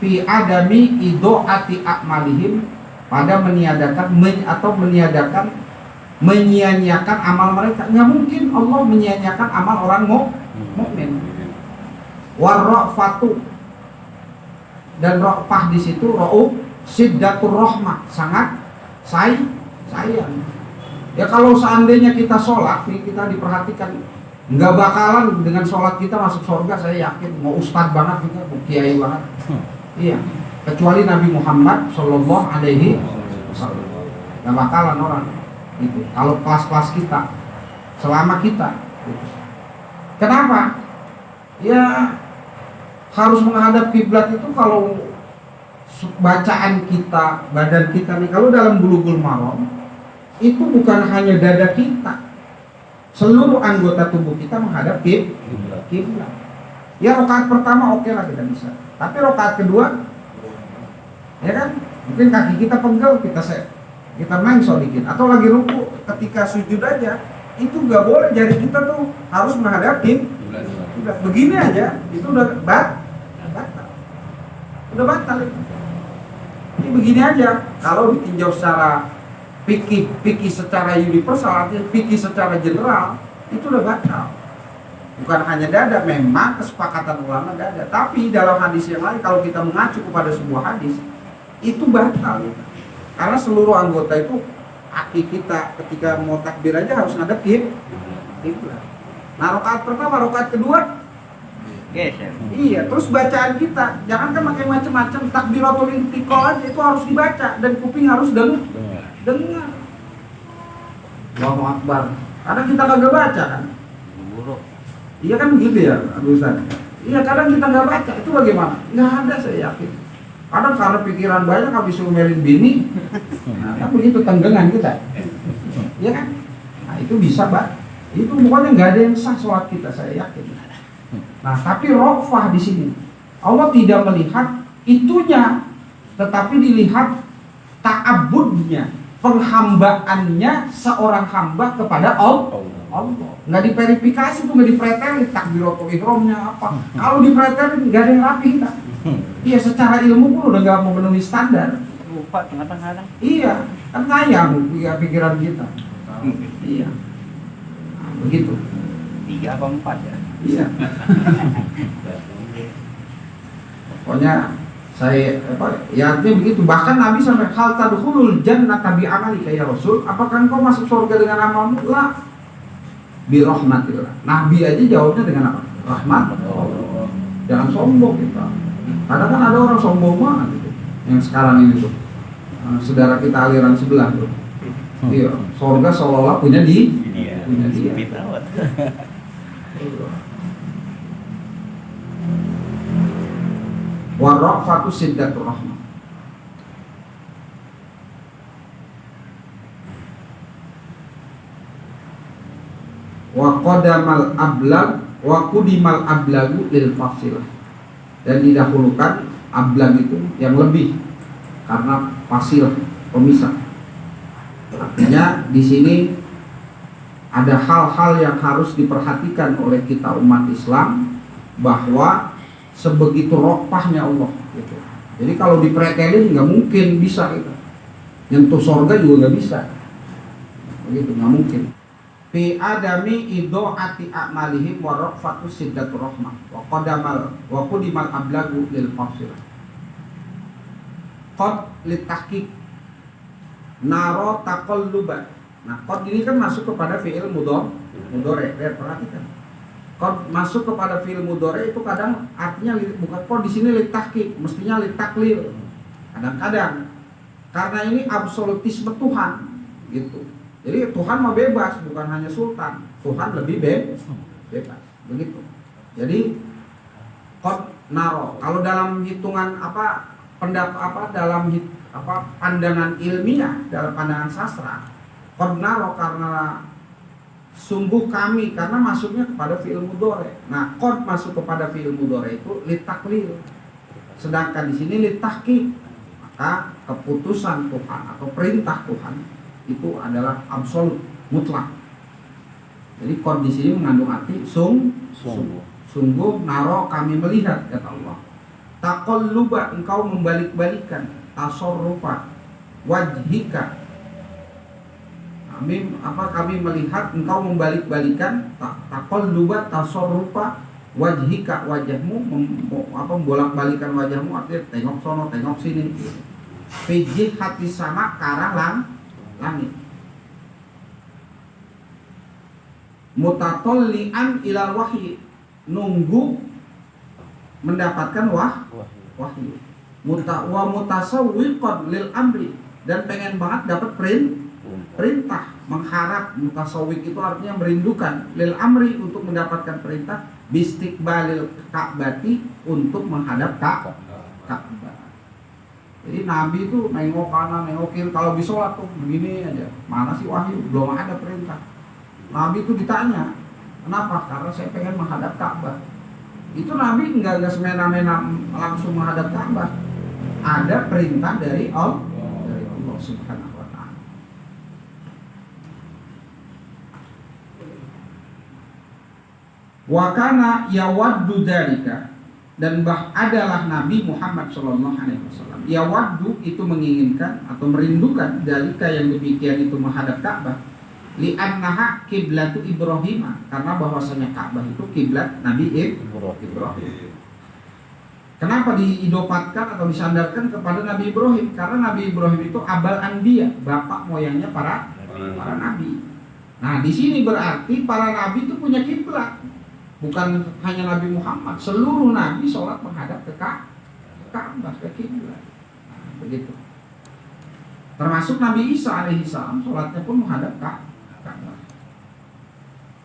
fi adami idoati akmalihim, pada meniadakan atau meniadakan, menyia-nyiakan amal mereka. Nggak mungkin Allah menyia-nyiakan amal orang mukmin. Warrafatu, dan rofah di situ, rauf, siddatur rahmah, sangat sayang. Ya kalau seandainya kita sholat nih, kita diperhatikan, nggak bakalan dengan sholat kita masuk surga, saya yakin. Mau ustadz banget kita, mau kiai banget. Iya, kecuali Nabi Muhammad Shallallahu Alaihi Wasallam. Nggak bakalan orang itu. Kalau kelas-kelas kita, selama kita. Gitu. Kenapa? Ya harus menghadap kiblat itu kalau bacaan kita, badan kita nih, kalau dalam Bulughul Maram itu bukan hanya dada kita, seluruh anggota tubuh kita menghadap kiblat. Ya rakaat pertama oke lah kita bisa, tapi rakaat kedua, ya kan, mungkin kaki kita pegel, kita mengsol dikit, atau lagi ruku, ketika sujud aja itu nggak boleh, jari kita tuh harus menghadap kiblat. Begini aja, itu udah batal. Udah batal itu. Ini begini aja. Kalau ditinjau secara fikih secara universal, artinya fikih secara general, itu udah batal. Bukan hanya dada, memang kesepakatan ulama dada. Tapi dalam hadis yang lain, kalau kita mengacu kepada sebuah hadis, itu batal. Karena seluruh anggota itu, kaki kita ketika mau takbir aja harus ngadep kiblat. Nah rakaat pertama, rakaat kedua, iya, terus bacaan kita jangan kan pakai macam-macam, takbiratul intiqal aja itu harus dibaca dan kuping harus dengar. Allahu Akbar. Kadang kita kagak baca kan? Iya kan begitu ya, Ustaz. Iya, kadang kita nggak baca, itu bagaimana? Nggak ada, saya yakin. Kadang karena pikiran banyak habis ngomelin bini, nah, kan begitu tenggengan kita. Iya kan? Nah itu bisa Pak. Itu pokoknya nggak ada yang sah sholat kita, saya yakin. Nah, tapi rofah di sini Allah tidak melihat itunya, tetapi dilihat ta'abudnya, penghambaannya seorang hamba kepada Allah. Nggak diverifikasi tuh, nggak dipretelin takbiratul ihramnya apa. Kalau dipretelin nggak ada yang rapi kita. Iya, secara ilmu pun udah nggak memenuhi standar. Lupa kadang-kadang. Iya, kan ngayang pikiran kita. Iya. Begitu. 3 apa 4 ya? Iya. Pokoknya saya ya artinya begitu. Bahkan Nabi sampai hal tadkhulul jannata bi amalika ya Rasul, apakah engkau masuk surga dengan amalmu? La, bi rahmatillah. Nabi aja jawabnya dengan apa? Rahmat. Jangan sombong kita. Kadang kan ada orang sombong banget gitu. Yang sekarang ini tuh. Saudara kita aliran sebelah tuh. Iya, surga seolah-olah punya dia. Warrafatu siddatur rahmah. Wa qadamal ablag wa qudimal ablagu lil fasilah. Dan didahulukan ablag itu yang lebih karena fasilah, pemisah. Artinya di sini ada hal-hal yang harus diperhatikan oleh kita umat Islam, bahwa sebegitu rokpahnya Allah gitu. Jadi kalau dipretelin nggak mungkin bisa gitu. Nyentuh surga juga nggak bisa. Begitu, nggak mungkin. Fi adami idoati a'malihim wa raqfatu siddatur rahmah wa qadamal wa qudimal ablagu lil fasilah. Qad litahqiq naro taqalluban. Nah, qad ini kan masuk kepada fi'il mudhari. Perhatikan. Qad masuk kepada fi'il mudhari itu kadang artinya bukan qad di sini litahqiq, mestinya litaklil. Kadang-kadang karena ini absolutisme Tuhan gitu. Jadi Tuhan mau bebas, bukan hanya sultan. Tuhan lebih bebas. Begitu. Jadi qad naro. Kalau dalam hitungan dalam pandangan ilmiah, dalam pandangan sastra, qad naro karena sungguh kami, karena masuknya kepada fi'il mudhari. Nah, qad masuk kepada fi'il mudhari itu litaklil. Sedangkan di sini litahqiq. Maka keputusan Tuhan atau perintah Tuhan itu adalah absolut, mutlak. Jadi qad di sini mengandung arti sungguh naro kami melihat, kata Allah. Taqalluba, engkau membalik-balikan, tasarrufa wajhika. Kami melihat engkau membalik-balikan, taqalluba tasarrufa wajhika, wajahmu membolak-balikan wajahmu, artinya tengok sono tengok sini. Fijih hati sama ke arah langit. Mutatallian ilal wahyi, nunggu mendapatkan wahyu. Wa mutasawwiqan lil amri, dan pengen banget dapat perintah, mengharap. Mutasawwiq itu artinya merindukan, lil amri untuk mendapatkan perintah, bistiqbalil ka'bati untuk menghadap Ka'bah. Jadi Nabi itu nengok kanan, nengok kiri, kalau bisa sholat tuh begini aja. Mana sih wahyu? Belum ada perintah. Nabi itu ditanya, kenapa? Karena saya pengen menghadap Ka'bah. Itu Nabi enggak semena-mena langsung menghadap Ka'bah. Ada perintah dari Allah Subhanahu wa ta'ala. Wa kana yawaddu dzalika, dan adalah Nabi Muhammad sallallahu alaihi wasallam. Yawaddu itu menginginkan atau merindukan dzalika yang demikian itu menghadap Ka'bah. Li'annaha kiblatu Ibrahim, karena bahwasanya Ka'bah itu kiblat Nabi Ibrahim. Kenapa diidopatkan atau disandarkan kepada Nabi Ibrahim? Karena Nabi Ibrahim itu abal anbiya, bapak moyangnya para nabi. Nah, di sini berarti para nabi itu punya kiblat. Bukan hanya Nabi Muhammad, seluruh nabi sholat menghadap ke Ka'bah, ke kiblat. Nah, begitu. Termasuk Nabi Isa alaihi salam sholatnya pun menghadap Ka'bah.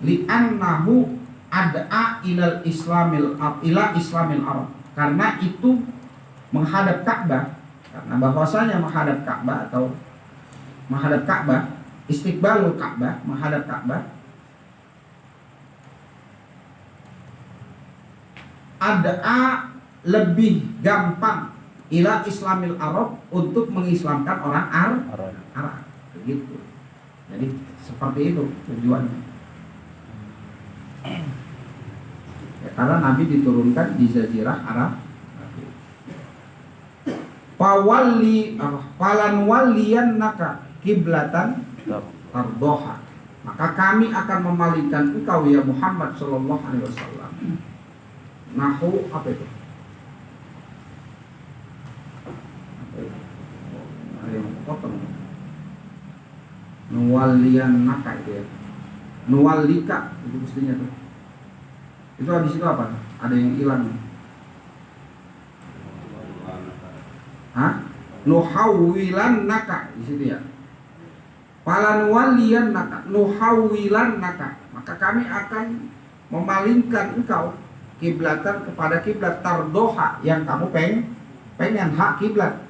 Li'annahu ad'a ila islamil Arab. Karena itu menghadap Ka'bah, karena bahwasanya menghadap Ka'bah atau menghadap Ka'bah, istiqbalul Ka'bah, menghadap Ka'bah, ada lebih gampang ila islamil Arab, untuk mengislamkan orang Arab. Begitu. Jadi seperti itu tujuannya. Ya, karena Nabi diturunkan di Jazirah Arab. Falan waliyannaka kiblatan tardoha, maka kami akan memalingkan engkau ya Muhammad sallallahu alaihi wasallam. Nahu apa itu? Ada yang potong. Nuwaliyannaka itu ya. Nuwallika itu mestinya tuh. Itu di situ apa? Ada yang hilang. Hah? Nuhawwilannaka di situ ya. Falanuwalliyannaka nuhawwilannaka, maka kami akan memalingkan engkau kiblatan kepada kiblat tardoha, yang kamu pengen hak kiblat.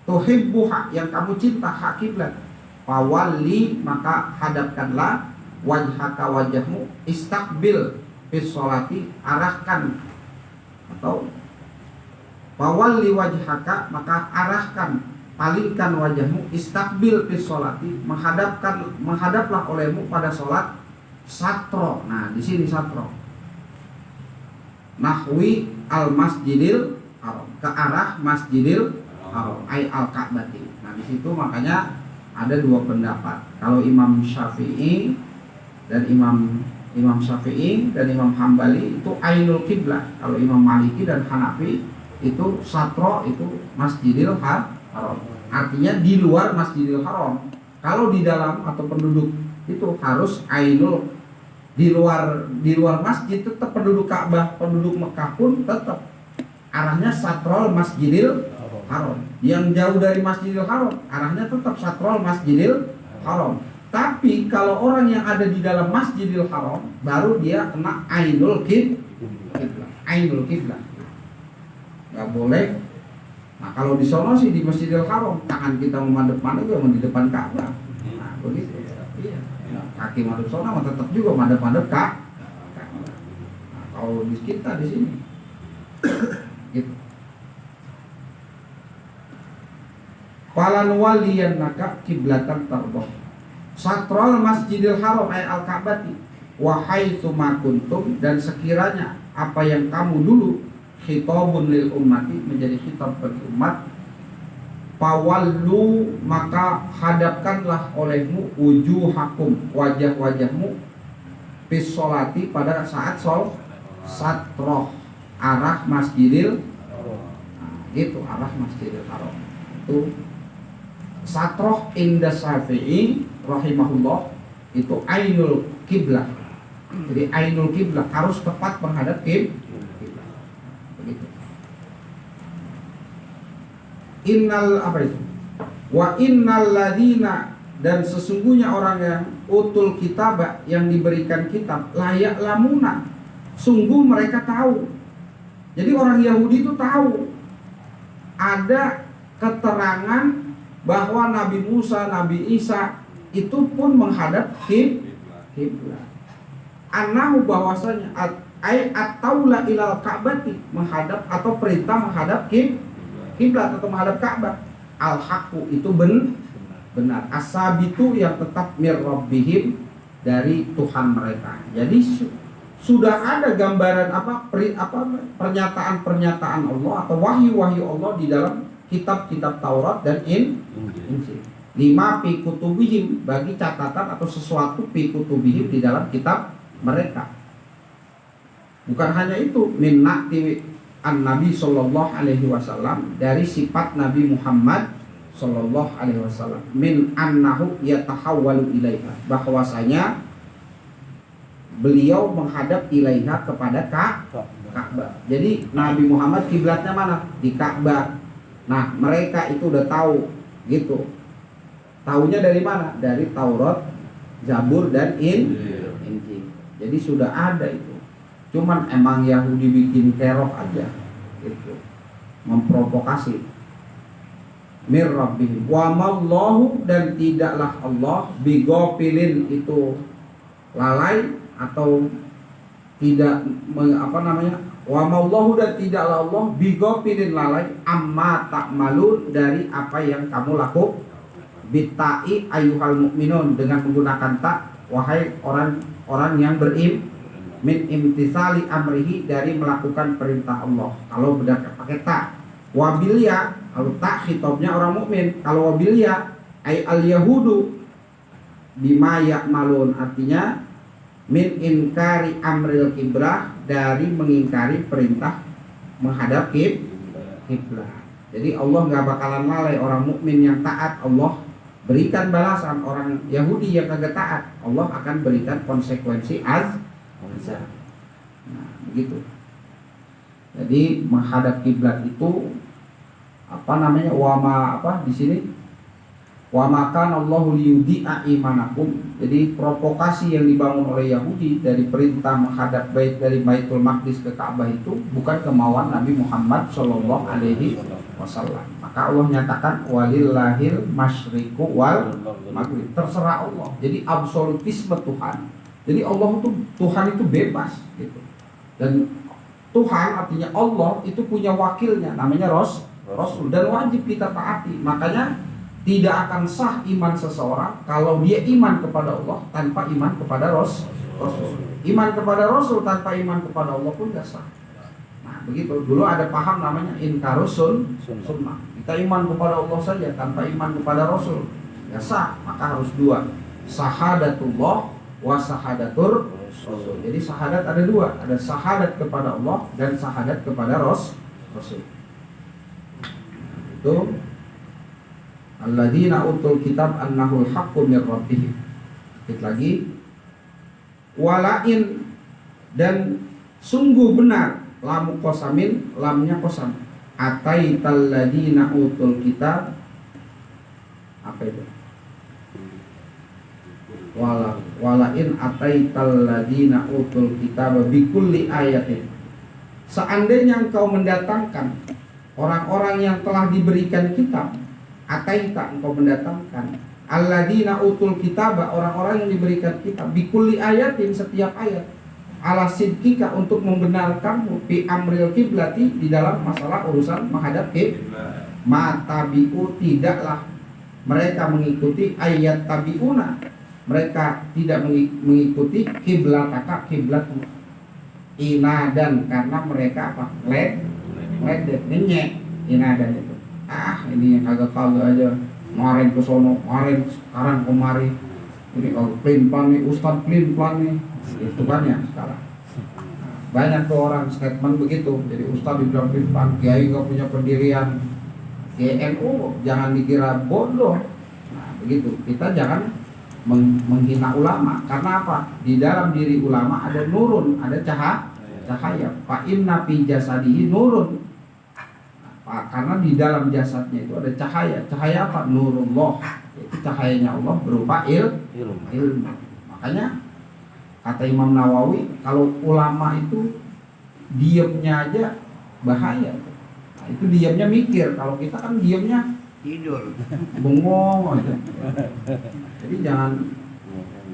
Tuhibbuha, yang kamu cinta hak kiblat. Fawalli, maka hadapkanlah wajhaka, wajahmu, istaqbil fis sholati, arahkan, atau fawalli wajhaka, maka arahkan, palingkan wajahmu, istaqbil fis sholati, menghadaplah olehmu pada sholat, satro. Nah, di sini satro. Nahwi al masjidil haram, ke arah masjidil haram, ay al ka'bati. Nah, di situ makanya ada dua pendapat. Kalau Imam Syafi'i dan Imam Syafi'i dan Imam Hambali itu ainul kiblah. Kalau Imam Maliki dan Hanafi itu satro, itu Masjidil Haram. Artinya di luar Masjidil Haram. Kalau di dalam atau penduduk itu harus ainul, di luar masjid tetap penduduk Ka'bah, penduduk Mekah pun tetap arahnya satrol Masjidil Haram. Yang jauh dari Masjidil Haram arahnya tetap satrol Masjidil Haram. Tapi kalau orang yang ada di dalam Masjidil Haram, baru dia kena ainul kiblah. Ainul kiblah. Gak boleh. Nah, kalau di sono sih di Masjidil Haram, tangan kita memadep mana juga di depan Ka'bah. Nah, begitu. Iya. Nah, kaki madep sono tetap juga madep Ka'bah. Nah, kalau di kita di sini, gitu. Falan waliyannaka kiblatan tardoh. Satrol Masjidil Haram ay al-Ka'bati wa haitsu ma kuntum, dan sekiranya apa yang kamu dulu, khitabun lil ummati, menjadi khitab bagi umat, fawallu, maka hadapkanlah olehmu wujuhakum, wajah-wajahmu, fis sholati, pada saat satroh, arah Masjidil. Nah, gitu, arah Masjidil Haram. Itu satroh inda Syafi'i rahimahullah itu ainul kiblah. Jadi ainul kiblah harus tepat menghadap kiblah. Begitu. Innal apa itu? Wa innal ladina, dan sesungguhnya orang yang utul kitab, yang diberikan kitab, layak lamuna, sungguh mereka tahu. Jadi orang Yahudi itu tahu ada keterangan bahwa Nabi Musa, Nabi Isa itu pun menghadap kiblat. Anahu, bahwasanya at-taula ilal ka'bati, menghadap atau perintah menghadap kiblat atau menghadap Ka'bah. Al-haqqu, itu benar. As-sabitu, yang tetap mir rabbihim, dari Tuhan mereka. Jadi sudah ada gambaran pernyataan Allah atau wahyu-wahyu Allah di dalam kitab-kitab Taurat dan Injil. 5 fi kutubihim, bagi catatan atau sesuatu fi kutubihim, di dalam kitab mereka. Bukan hanya itu, min na'ti an-nabi sallallahu alaihi wasallam, dari sifat Nabi Muhammad sallallahu alaihi wasallam, min annahu yatahawwalu ilaiha, bahwasanya beliau menghadap ilaiha, kepada Ka'bah. Jadi Nabi Muhammad kiblatnya mana? Di Ka'bah. Nah, mereka itu udah tahu gitu. Tahunya dari mana? Dari Taurat, Zabur, dan Injil. Jadi sudah ada itu. Cuman emang Yahudi bikin kerok aja gitu. Memprovokasi. Mir rabbihim wa mallahu, dan tidaklah Allah bighafilin, itu lalai atau tidak wa mallahu, dan tidaklah Allah bighafilin, lalai, amma ta'malun, dari apa yang kamu lakukan. Bitai ayyuhal mu'minun, dengan menggunakan ta, wahai orang-orang yang min imtisali amrihi, dari melakukan perintah Allah. Kalau berdasarkan pakai ta. Wabiliya, kalau tak khitabnya orang mukmin. Kalau wabiliya ay al yahudu bima ya'malun, artinya min inkari amril kibrah, dari mengingkari perintah menghadap kiblat. Jadi Allah nggak bakalan lalai. Orang mukmin yang taat, Allah berikan balasan. Orang Yahudi yang kagak taat, Allah akan berikan konsekuensi azab. Nah, begitu. Jadi menghadap kiblat itu di sini wa makan Allahu liyudi'a imanakum. Jadi provokasi yang dibangun oleh Yahudi dari perintah menghadap dari Baitul Maqdis ke Ka'bah itu bukan kemauan Nabi Muhammad sallallahu alaihi wasallam. Maka Allah nyatakan walillahil masyriqu wal maghrib, terserah Allah. Jadi absolutisme Tuhan. Jadi Allah itu, Tuhan itu bebas gitu. Dan Tuhan artinya Allah itu punya wakilnya, namanya Rasul, dan wajib kita taati. Makanya tidak akan sah iman seseorang kalau dia iman kepada Allah tanpa iman kepada Rasul. Iman kepada Rasul tanpa iman kepada Allah pun tidak sah. Nah, begitu. Dulu ada paham namanya inkarus sunnah. Kita iman kepada Allah saja tanpa iman kepada Rasul, ya sah. Maka harus dua, sahadatullah wa sahadatur Rasul. Jadi syahadat ada dua, ada syahadat kepada Allah dan syahadat kepada Rasul. Itu alladzina utul kitab annahul haqqu mir rabbihim. Sedikit lagi, walain, dan sungguh benar, lamu qasamin, lamnya qasam, ataital ladzina utul kitab, apa itu? Walain ataital ladzina utul kitab bikulli ayatin, seandainya engkau mendatangkan orang-orang yang telah diberikan kitab, ataita, engkau mendatangkan alladzina utul kitab, orang-orang yang diberikan kitab, bikulli ayatin, setiap ayat, ala sidqika, untuk membenarkanmu, fi amril kiblati, di dalam masalah urusan menghadap kiblat, matabi'u, tidaklah mereka mengikuti, ayat tabi'una, mereka tidak mengikuti kiblataka, kiblatmu, inadan, karena mereka apa? Ledek, nyenyek, inadan itu. Ini yang kagak aja, kemarin ke sono, kemarin sekarang kemari. Ini kalau pelin-pelan nih, ustadz pelin-pelan nih, itu kan ya sekarang. Banyak tuh orang statement begitu. Jadi ustadz dibilang pelin-pelan, kiai gak punya pendirian. KNU jangan dikira bodoh, begitu. Kita jangan menghina ulama. Karena apa? Di dalam diri ulama ada nurun, ada cahaya. Fa inna fi jasadihi nurun. Karena di dalam jasadnya itu ada cahaya. Cahaya apa? Nurullah. Itu cahayanya Allah berupa ilmu. Makanya kata Imam Nawawi, kalau ulama itu diamnya aja bahaya. Nah, itu diamnya mikir. Kalau kita kan diamnya tidur. bengong aja. Jadi jangan.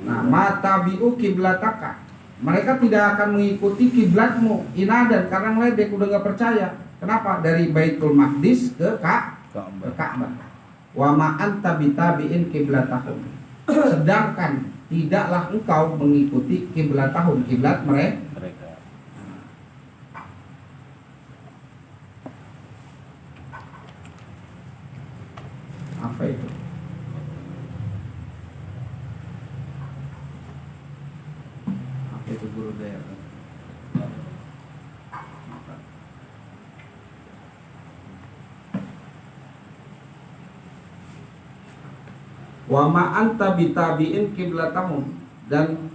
Nah, mata biu kiblataka. Mereka tidak akan mengikuti kiblatmu inadan karena ngeledek, udah nggak percaya. Kenapa? Dari Baitul Maqdis ke Ka'bah. Wa ma anta bitabi'in kiblatahum. Sedangkan tidaklah engkau mengikuti kiblatahum, kiblat mereka. Apa itu? Apa itu guru daerah? Wa ma anta bitabi'in kiblatahum, dan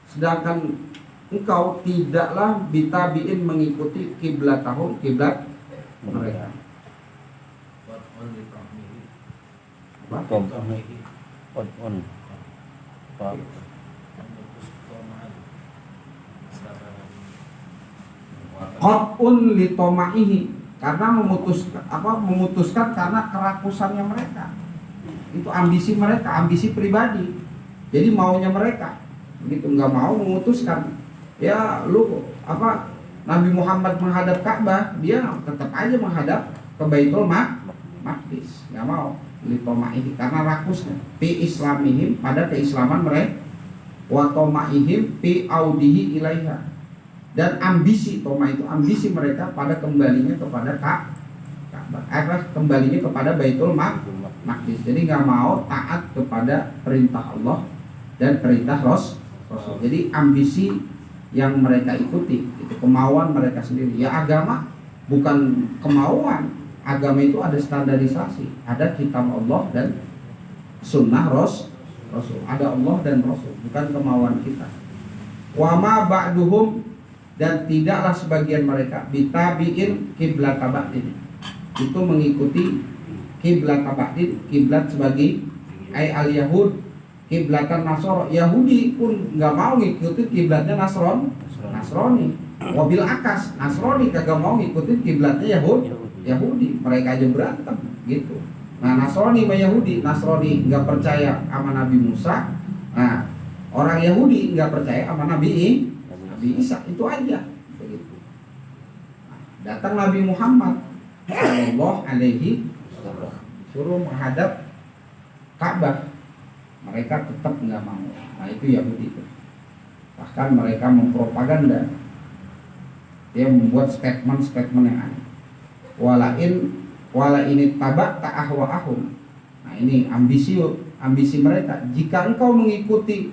sedangkan engkau tidaklah bitabi'in mengikuti kiblatahum, kiblat mereka. Qat'un li tomaihi, karena memutuskan karena kerakusannya mereka. Itu ambisi mereka, ambisi pribadi. Jadi maunya mereka, begitu, nggak mau memutuskan. Ya lu Nabi Muhammad menghadap Ka'bah, dia tetap aja menghadap ke Baitul Maqdis, nggak mau. Litomaihi, karena rakusnya fi islamihim, pada keislaman mereka, wa tomaihim fi audihi ilaiha, dan ambisi, toma itu ambisi mereka pada kembalinya kepada Ka'bah, kembalinya kepada Baitul Maqdis. Jadi nggak mau taat kepada perintah Allah dan perintah Rasul. Jadi ambisi yang mereka ikuti itu kemauan mereka sendiri. Ya agama bukan kemauan. Agama itu ada standarisasi, ada kitab Allah dan sunnah Rasul. Ada Allah dan Rasul, bukan kemauan kita. Wa ma ba'duhum, dan tidaklah sebagian mereka bitabi'in kiblat ba'din, itu mengikuti kiblat ba'din, kiblat sebagai al Yahud, kiblatan Nasoro. Yahudi pun nggak mau ngikutin kiblatnya Nasrani. Wabil akas, Nasrani kagak mau ngikutin kiblatnya Yahudi, mereka aja berantem gitu. Nah, Nasrani sama Yahudi, Nasrani nggak percaya sama Nabi Musa. Nah, orang Yahudi nggak percaya sama Nabi Isa, itu aja begitu. Nah, datang Nabi Muhammad Shallallahu Alaihi Wasallam, suruh menghadap Ka'bah, mereka tetap nggak mau. Nah, itu Yahudi itu. Bahkan mereka mempropaganda, dia membuat statement yang aneh. Wala ini tabak ahum. Nah, ini ambisi mereka. Jika engkau mengikuti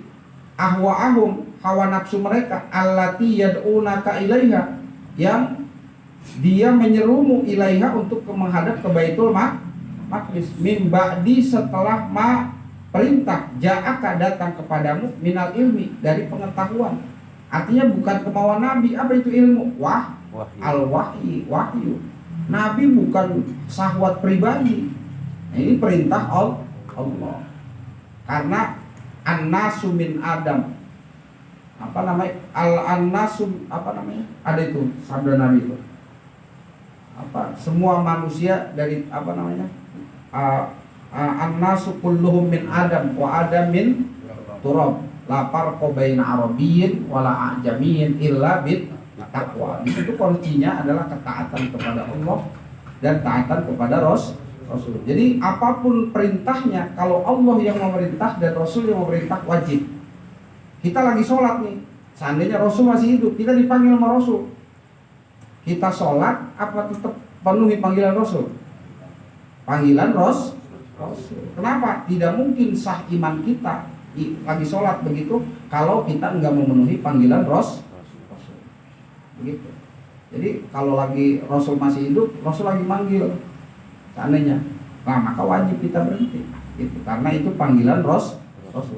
ahum, hawa nafsu mereka, allati yad'unaka ilaiha, yang dia menyerumu ilaiha untuk menghadap ke Baitul Maqdis, min ba'di, setelah perintah ja'aka, datang kepadamu, minal ilmi, dari pengetahuan. Artinya bukan kemauan Nabi. Apa itu ilmu? Wahyu. Nabi bukan syahwat pribadi. Nah, ini perintah Allah. Karena an-nasu min Adam. An-nasu ada itu sabda Nabi itu. Semua manusia dari an-nasu kulluhum min Adam wa Adam min turab. La farqa baina arabiyyin wala ajamiyyin illa bit taqwa. Di situ kuncinya adalah ketaatan kepada Allah dan taatan kepada Rasul. Jadi apapun perintahnya, kalau Allah yang memerintah dan Rasul yang memerintah, wajib. Kita lagi sholat nih, seandainya Rasul masih hidup, kita dipanggil sama Rasul, kita sholat apa tetap penuhi panggilan Rasul? Panggilan Rasul. Kenapa? Tidak mungkin sah iman kita lagi sholat begitu kalau kita enggak memenuhi panggilan Rasul. Begitu. Jadi kalau lagi Rasul masih hidup, Rasul lagi manggil, seandainya, nah maka wajib kita berhenti. Itu karena itu panggilan Rasul.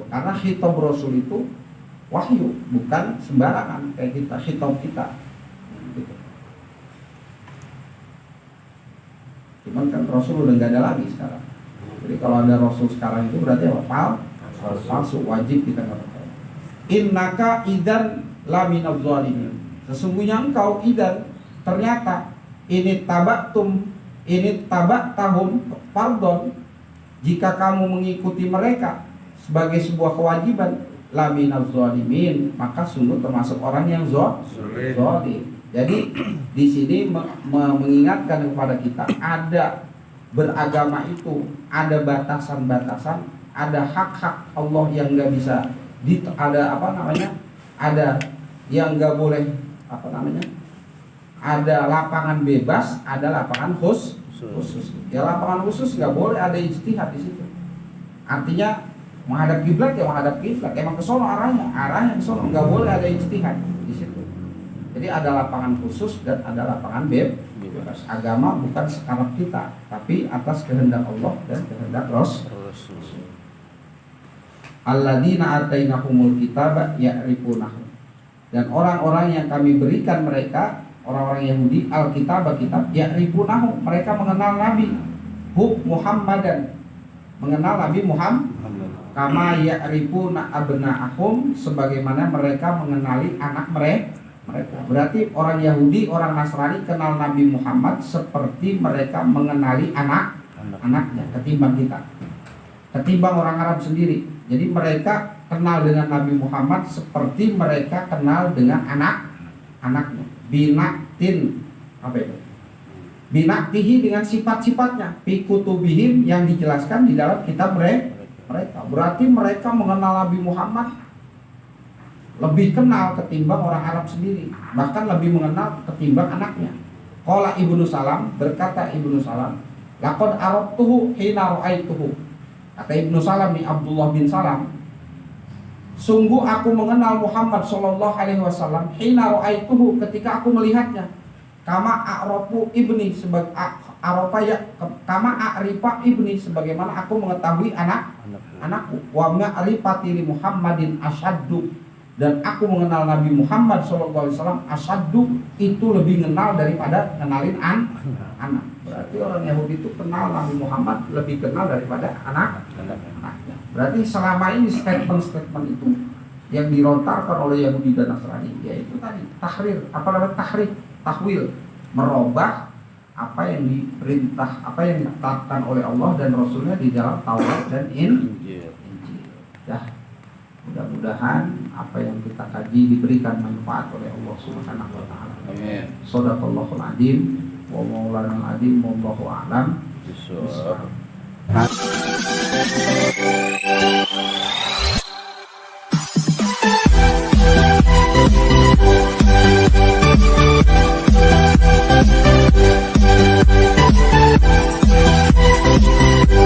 Karena khitab Rasul itu wahyu, bukan sembarangan kayak kita khitab kita. Gitu. Cuman kan Rasul udah nggak ada lagi sekarang. Jadi kalau ada Rasul sekarang itu berarti apa? Palsu, wajib kita nggak percaya. Innaka idan laminaz zalimin. Sesungguhnya engkau idan ternyata ini tabaktahum pardon, jika kamu mengikuti mereka sebagai sebuah kewajiban, laminaz zalimin, maka sungguh termasuk orang yang zalim. Jadi di sini mengingatkan kepada kita ada beragama itu ada batasan-batasan, ada hak-hak Allah yang nggak bisa ada yang nggak boleh ada lapangan bebas, ada lapangan khusus. Ya lapangan khusus nggak boleh ada ijtihad di situ. Artinya menghadap kiblat ya menghadap kiblat, emang ke sono arahnya ke sono, nggak boleh ada ijtihad di situ. Jadi ada lapangan khusus dan ada lapangan bebas. Agama bukan sekarang kita, tapi atas kehendak Allah dan kehendak Rasul. Alladzina atainahumul kitaba ya'rifunahu. Dan orang-orang yang kami berikan mereka, orang-orang Yahudi, Alkitab, kitab, ya'rifunahu, mereka mengenal Nabi Muhammadan, mengenal Nabi Muhammad, kama ya'rifuna abna'ahum, sebagaimana mereka mengenali anak mereka. Berarti orang Yahudi, orang Nasrani kenal Nabi Muhammad seperti mereka mengenali anaknya ketimbang kita, ketimbang orang Arab sendiri. Jadi mereka kenal dengan Nabi Muhammad seperti mereka kenal dengan anaknya. Binaktin, apa itu? Binaktihi, dengan sifat-sifatnya. Fikutubihim, yang dijelaskan di dalam kitab mereka. Berarti mereka mengenal Nabi Muhammad lebih kenal ketimbang orang Arab sendiri, bahkan lebih mengenal ketimbang anaknya. Qala Ibnu Salam, berkata Ibnu Salam, laqad arabtuhu hina ra'aituhu. Kata Ibnu Salam nih, Abdullah bin Salam, sungguh aku mengenal Muhammad sallallahu alaihi wasallam hina ra'aituhu, ketika aku melihatnya. Kama a'rafu ibni, sebagai kama a'rifa ibni, sebagaimana aku mengetahui anakku. Wa ma'rifati li Muhammadin asyaddu, dan aku mengenal Nabi Muhammad SAW asyaddu, itu lebih kenal daripada kenalin anak. Berarti orang Yahudi itu kenal Nabi Muhammad lebih kenal daripada anaknya. Berarti selama ini statement-statement itu yang dilontarkan oleh Yahudi dan Nasrani, yaitu tadi tahwil, merubah apa yang diperintah, apa yang ditetapkan oleh Allah dan Rasulnya di dalam Taurat dan Injil. Mudah-mudahan apa yang kita kaji diberikan manfaat oleh Allah Subhanahu wa taala. Amin. Shadaqallahul adzim wa maulanal adzim, wallahu a'lam.